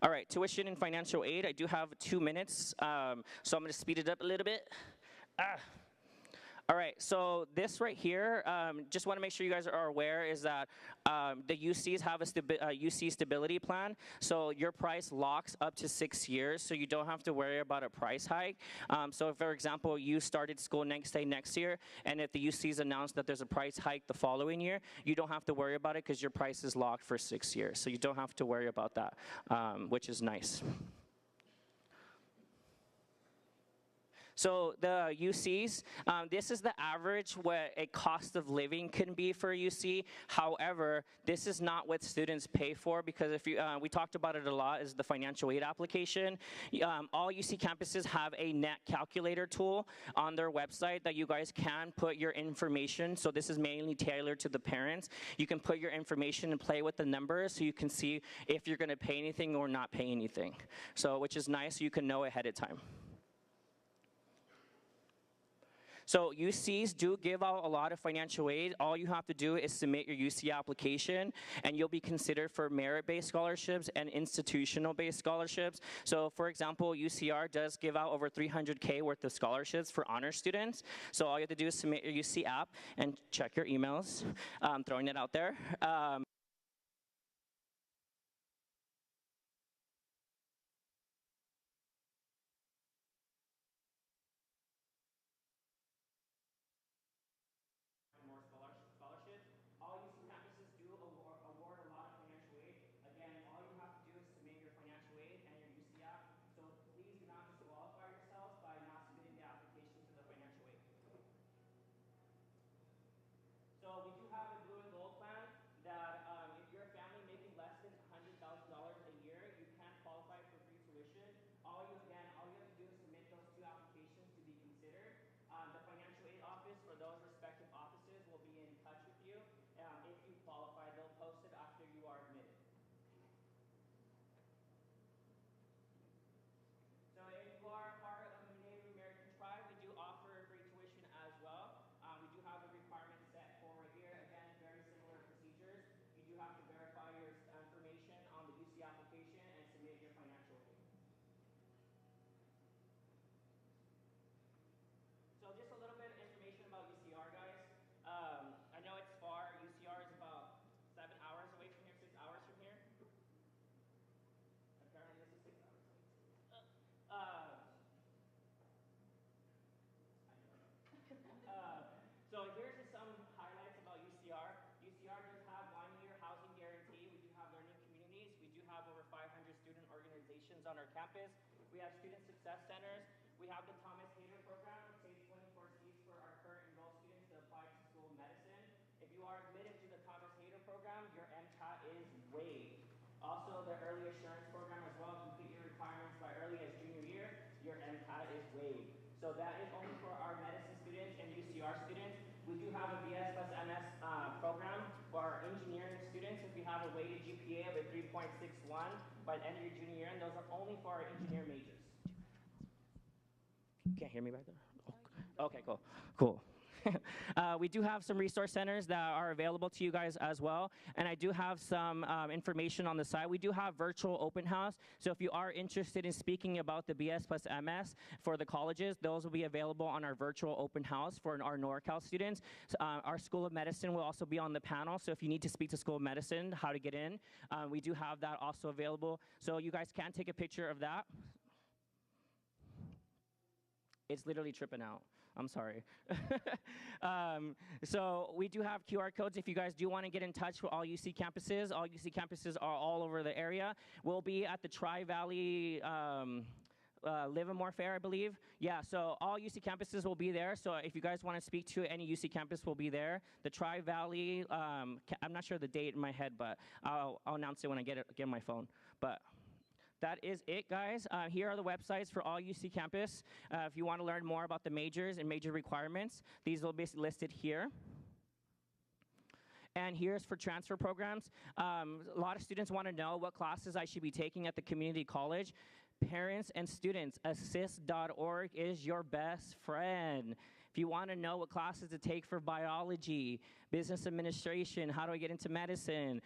All right, tuition and financial aid, I do have 2 minutes, so I'm gonna speed it up a little bit. All right, so this right here, just want to make sure you guys are aware is that the UCs have a UC stability plan, so your price locks up to 6 years, so you don't have to worry about a price hike. So if, for example, you started school next year, and if the UCs announce that there's a price hike the following year, you don't have to worry about it because your price is locked for 6 years, so you don't have to worry about that, which is nice. So the UCs, this is the average what a cost of living can be for a UC. However, this is not what students pay for because if you, we talked about it a lot, is the financial aid application. All UC campuses have a net calculator tool on their website that you guys can put your information. So this is mainly tailored to the parents. You can put your information and play with the numbers so you can see if you're gonna pay anything or not pay anything. So, which is nice, so you can know ahead of time. So UCs do give out a lot of financial aid. All you have to do is submit your UC application, and you'll be considered for merit-based scholarships and institutional-based scholarships. So for example, UCR does give out over $300K worth of scholarships for honor students. So all you have to do is submit your UC app and check your emails. Throwing it out there. More scholarships. All UC campuses do award a lot of financial aid. Again, all you have to do is submit your financial aid and your UC app. So please do not disqualify yourselves by not submitting the application to the financial aid. So we do have a blue and gold plan that on our campus. We have student success centers. We have the Thomas Hayter program, which saves 24 seats for our current enrolled students to apply to School of Medicine. If you are admitted to the Thomas Hayter program, your MCAT is waived. Also, the early assurance program as well. Complete your requirements by early as junior year, your MCAT is waived. So that is only for our medicine students and UCR students. We do have a BS plus MS program for our engineering students. If you have a weighted GPA of a 3.61 by the end of your junior year, and those are only for our engineer majors. Can't hear me back there? Oh. Okay, cool. Cool. We do have some resource centers that are available to you guys as well, and I do have some information on the side. We do have virtual open house, so if you are interested in speaking about the BS plus MS for the colleges, those will be available on our virtual open house for our NorCal students. Our School of Medicine will also be on the panel, so if you need to speak to School of Medicine, how to get in, we do have that also available, so you guys can take a picture of that. It's literally tripping out. I'm sorry. So we do have QR codes if you guys do want to get in touch with all UC campuses. All UC campuses are all over the area. We'll be at the Tri-Valley Livermore Fair, I believe. Yeah, so all UC campuses will be there. So if you guys want to speak to any UC campus, will be there. The Tri-Valley, I'm not sure the date in my head, but I'll announce it when I get my phone. But that is it, guys. Here are the websites for all UC campus. If you want to learn more about the majors and major requirements, these will be listed here. And here's for transfer programs. A lot of students want to know what classes I should be taking at the community college. Parents and students, assist.org is your best friend. If you want to know what classes to take for biology, business administration, how do I get into medicine,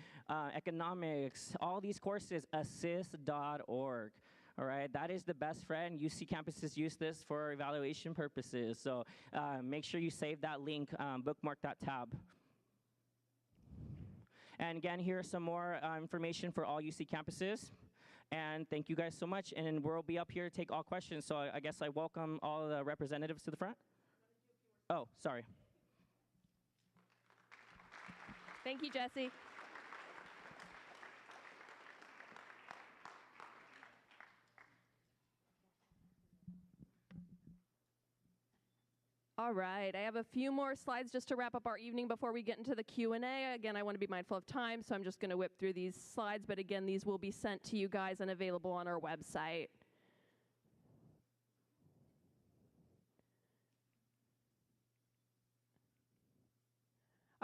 economics, all these courses, assist.org. All right, that is the best friend. UC campuses use this for evaluation purposes. So make sure you save that link, bookmark that tab. And again, here's some more information for all UC campuses. And thank you guys so much. And we'll be up here to take all questions. So I guess I welcome all the representatives to the front. Oh, sorry. Thank you, Jesse. All right, I have a few more slides just to wrap up our evening before we get into the Q&A. Again, I want to be mindful of time, so I'm just going to whip through these slides. But again, these will be sent to you guys and available on our website.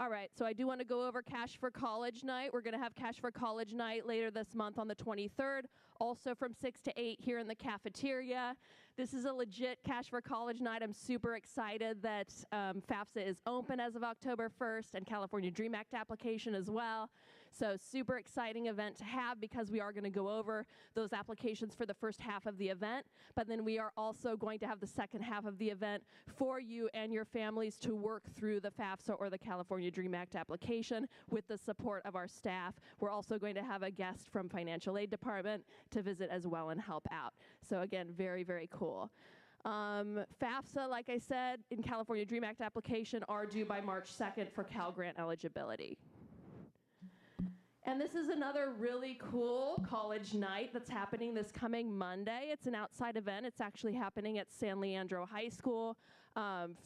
All right, so I do want to go over Cash for College Night. We're going to have Cash for College Night later this month on the 23rd, also from 6 to 8 here in the cafeteria. This is a legit Cash for College Night. I'm super excited that FAFSA is open as of October 1st and California DREAM Act application as well. So super exciting event to have because we are going to go over those applications for the first half of the event, but then we are also going to have the second half of the event for you and your families to work through the FAFSA or the California DREAM Act application with the support of our staff. We're also going to have a guest from Financial Aid Department to visit as well and help out. So again, very, very cool. FAFSA, like I said, in California DREAM Act application are due by March 2nd for Cal Grant eligibility. And this is another really cool college night that's happening this coming Monday. It's an outside event. It's actually happening at San Leandro High School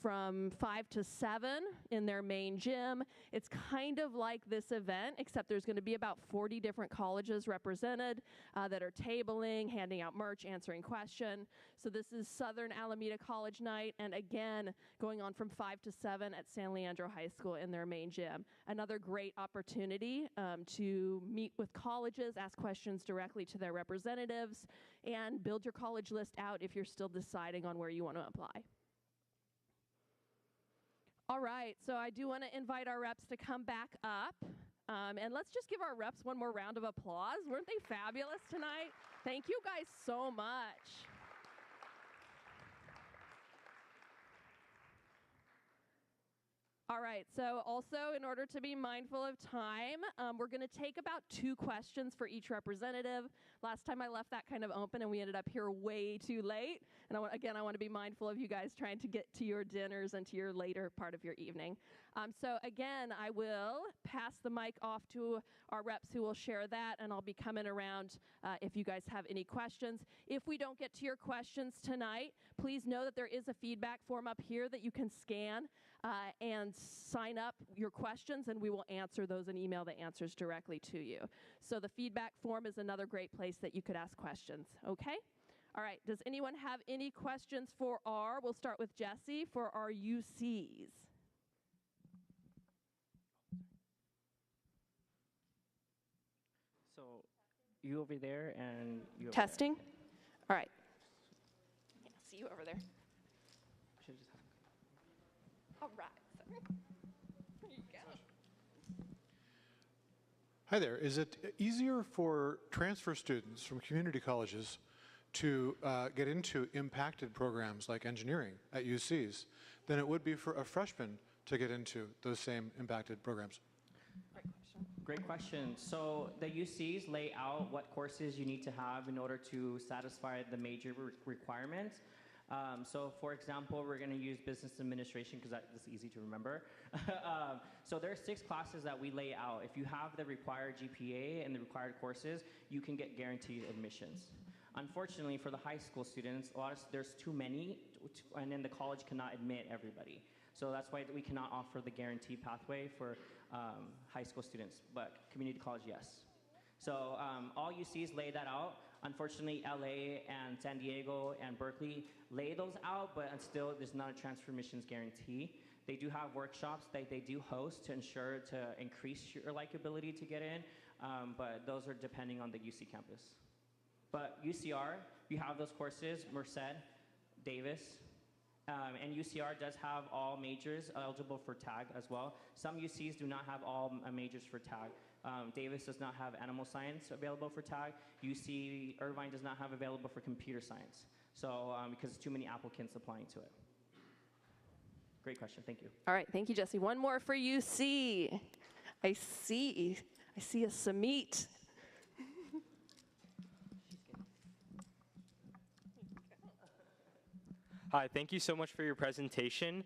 from 5 to 7 in their main gym. It's kind of like this event, except there's going to be about 40 different colleges represented that are tabling, handing out merch, answering questions. So this is Southern Alameda College Night, and again, going on from 5 to 7 at San Leandro High School in their main gym. Another great opportunity to meet with colleges, ask questions directly to their representatives, and build your college list out if you're still deciding on where you want to apply. All right, so I do want to invite our reps to come back up. And let's just give our reps one more round of applause. Weren't they fabulous tonight? Thank you guys so much. All right, so also in order to be mindful of time, we're going to take about 2 questions for each representative. Last time I left that kind of open and we ended up here way too late. And I want to be mindful of you guys trying to get to your dinners and to your later part of your evening. So again, I will pass the mic off to our reps who will share that, and I'll be coming around if you guys have any questions. If we don't get to your questions tonight, please know that there is a feedback form up here that you can scan and sign up your questions, and we will answer those and email the answers directly to you. So the feedback form is another great place that you could ask questions, okay? All right, does anyone have any questions for we'll start with Jesse, for our UCs. So you over there and you over Testing? All right. Yeah, see you over there. There. Should just have All right. There you go. Hi there. Is it easier for transfer students from community colleges to get into impacted programs like engineering at UCs than it would be for a freshman to get into those same impacted programs? Great question. So the UCs lay out what courses you need to have in order to satisfy the major requirements. So for example, we're going to use business administration because that's easy to remember. So there are 6 classes that we lay out. If you have the required GPA and the required courses, you can get guaranteed admissions. Unfortunately, for the high school students, there's too many, and then the college cannot admit everybody. So that's why we cannot offer the guaranteed pathway for high school students, but community college, yes. So all UCs lay that out. Unfortunately, LA and San Diego and Berkeley lay those out, but still there's not a transfer admissions guarantee. They do have workshops that they do host to ensure to increase your likability to get in, but those are depending on the UC campus. But UCR, you have those courses, Merced, Davis, and UCR does have all majors eligible for TAG as well. Some UCs do not have all majors for TAG. Davis does not have animal science available for TAG. UC Irvine does not have available for computer science. So because too many applicants applying to it. Great question, thank you. All right, thank you, Jesse. One more for UC. I see a Samit. Hi, thank you so much for your presentation.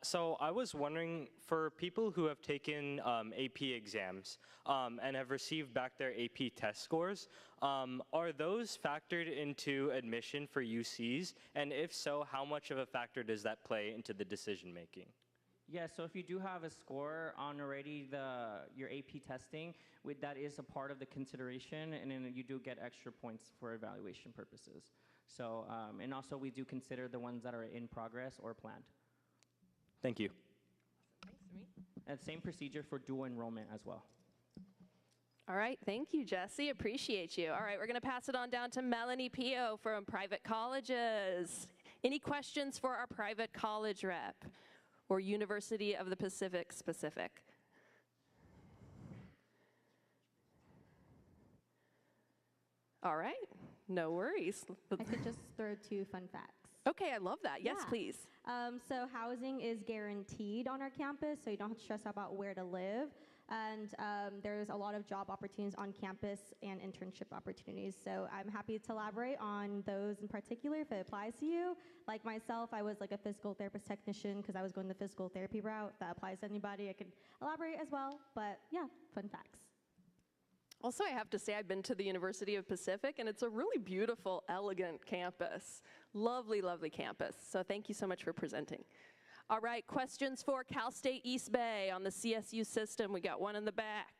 So I was wondering, for people who have taken AP exams and have received back their AP test scores, are those factored into admission for UCs? And if so, how much of a factor does that play into the decision making? Yeah, so if you do have a score on already your AP testing, that is a part of the consideration, and then you do get extra points for evaluation purposes. So, and also we do consider the ones that are in progress or planned. Thank you. Thanks, Samit. And same procedure for dual enrollment as well. All right, thank you, Jesse. Appreciate you. All right, we're going to pass it on down to Melanie Pio from private colleges. Any questions for our private college rep or University of the Pacific specific? All right, no worries. I could just throw 2 fun facts. Okay, I love that. Yes, Yeah. please. So housing is guaranteed on our campus, so you don't have to stress about where to live. And there's a lot of job opportunities on campus and internship opportunities. So I'm happy to elaborate on those in particular if it applies to you. Like myself, I was like a physical therapist technician because I was going the physical therapy route. That applies to anybody. I could elaborate as well. But yeah, fun facts. Also, I have to say I've been to the University of Pacific, and it's a really beautiful, elegant campus. Lovely, lovely campus. So thank you so much for presenting. All right, questions for Cal State East Bay on the CSU system. We got one in the back.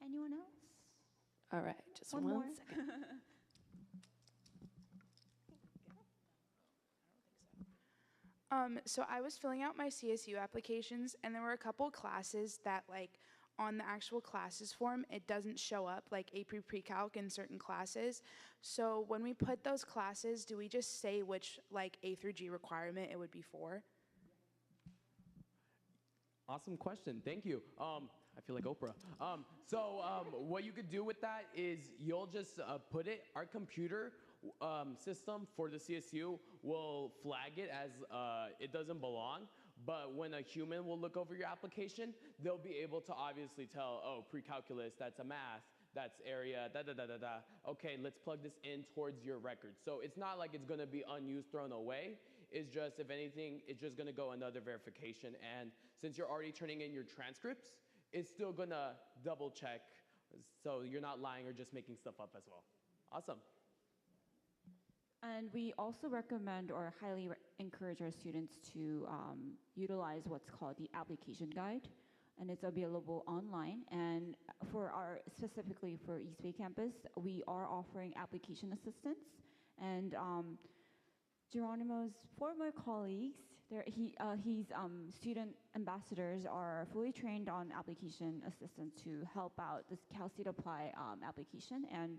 Anyone else? All right, just One one more. second. So I was filling out my CSU applications, and there were a couple classes that, like, on the actual classes form, it doesn't show up, like AP Pre-Calc in certain classes. So when we put those classes, do we just say which, like, A through G requirement it would be for? Awesome question. Thank you. I feel like Oprah. What you could do with that is you'll just put it, our computer system for the CSU will flag it as it doesn't belong. But when a human will look over your application, they'll be able to obviously tell, oh, pre-calculus, that's a math. that's area, da da da da da. Okay, let's plug this in towards your record. So it's not like it's gonna be unused, thrown away. It's just, if anything, it's just gonna go another verification. And since you're already turning in your transcripts, it's still gonna double check, so you're not lying or just making stuff up as well. Awesome. And we also recommend or highly encourage our students to utilize what's called the application guide, and it's available online. And specifically for East Bay campus, we are offering application assistance. And Geronimo's former colleagues, his student ambassadors are fully trained on application assistance to help out this Cal State Apply application. And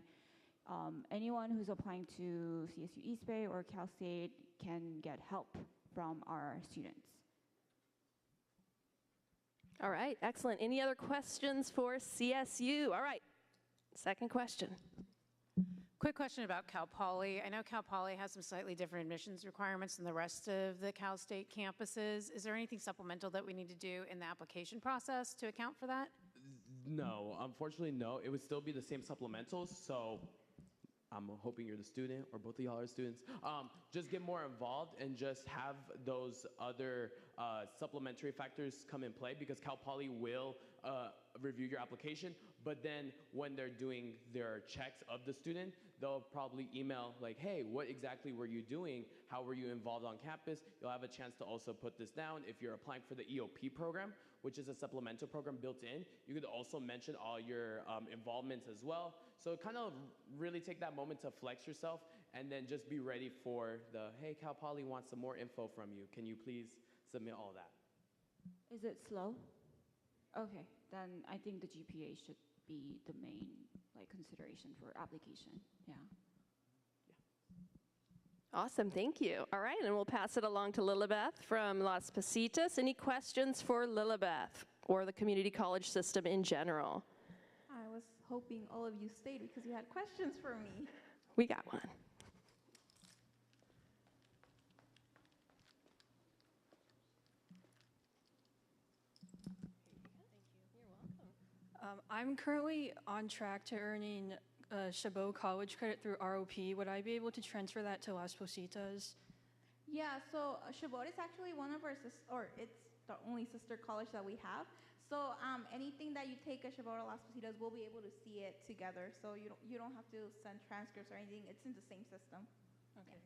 anyone who's applying to CSU East Bay or Cal State can get help from our students. All right, excellent. Any other questions for CSU? All right, second question. Quick question about Cal Poly. I know Cal Poly has some slightly different admissions requirements than the rest of the Cal State campuses. Is there anything supplemental that we need to do in the application process to account for that? No, unfortunately, no. It would still be the same supplementals, so I'm hoping you're the student, or both of y'all are students. Just get more involved and just have those other supplementary factors come in play, because Cal Poly will review your application, but then when they're doing their checks of the student, they'll probably email like, hey, what exactly were you doing? How were you involved on campus? You'll have a chance to also put this down. If you're applying for the EOP program, which is a supplemental program built in, you could also mention all your involvements as well. So kind of really take that moment to flex yourself, and then just be ready for the, hey, Cal Poly wants some more info from you. Can you please submit all that? Is it slow? Okay, then I think the GPA should be the main consideration for application. Yeah. Awesome, thank you. All right, and we'll pass it along to Lilibeth from Las Positas. Any questions for Lilibeth or the community college system in general? I was hoping all of you stayed because you had questions for me. We got one. I'm currently on track to earning Chabot College credit through ROP. Would I be able to transfer that to Las Positas? Yeah, so Chabot is actually one of our it's the only sister college that we have. So anything that you take at Chabot or Las Positas, we'll be able to see it together. So you don't have to send transcripts or anything. It's in the same system. Okay.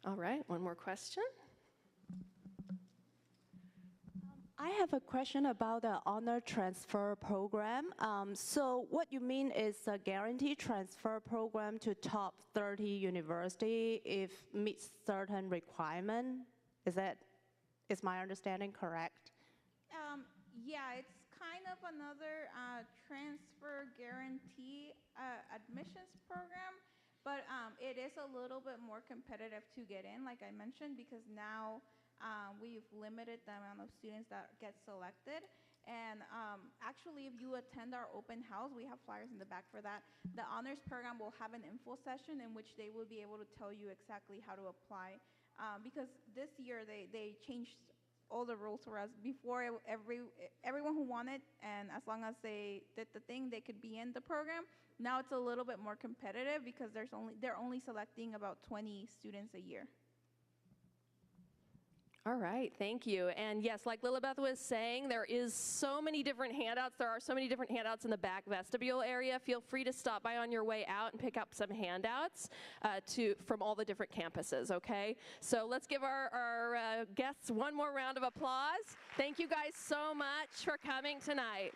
All right, one more question. I have a question about the honor transfer program. So what you mean is a guaranteed transfer program to top 30 university if meets certain requirement? Is my understanding correct? Yeah, it's kind of another transfer guarantee admissions program, but it is a little bit more competitive to get in, like I mentioned, because now we've limited the amount of students that get selected. And actually, if you attend our open house, we have flyers in the back for that. The honors program will have an info session in which they will be able to tell you exactly how to apply. Because this year, they changed all the rules for us. Before, everyone who wanted, and as long as they did the thing, they could be in the program. Now it's a little bit more competitive because they're only selecting about 20 students a year. All right, thank you. And yes, like Lilibeth was saying, there is so many different handouts. There are so many different handouts in the back vestibule area. Feel free to stop by on your way out and pick up some handouts from all the different campuses, okay? So let's give our guests one more round of applause. Thank you guys so much for coming tonight.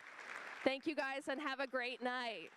Thank you guys, and have a great night.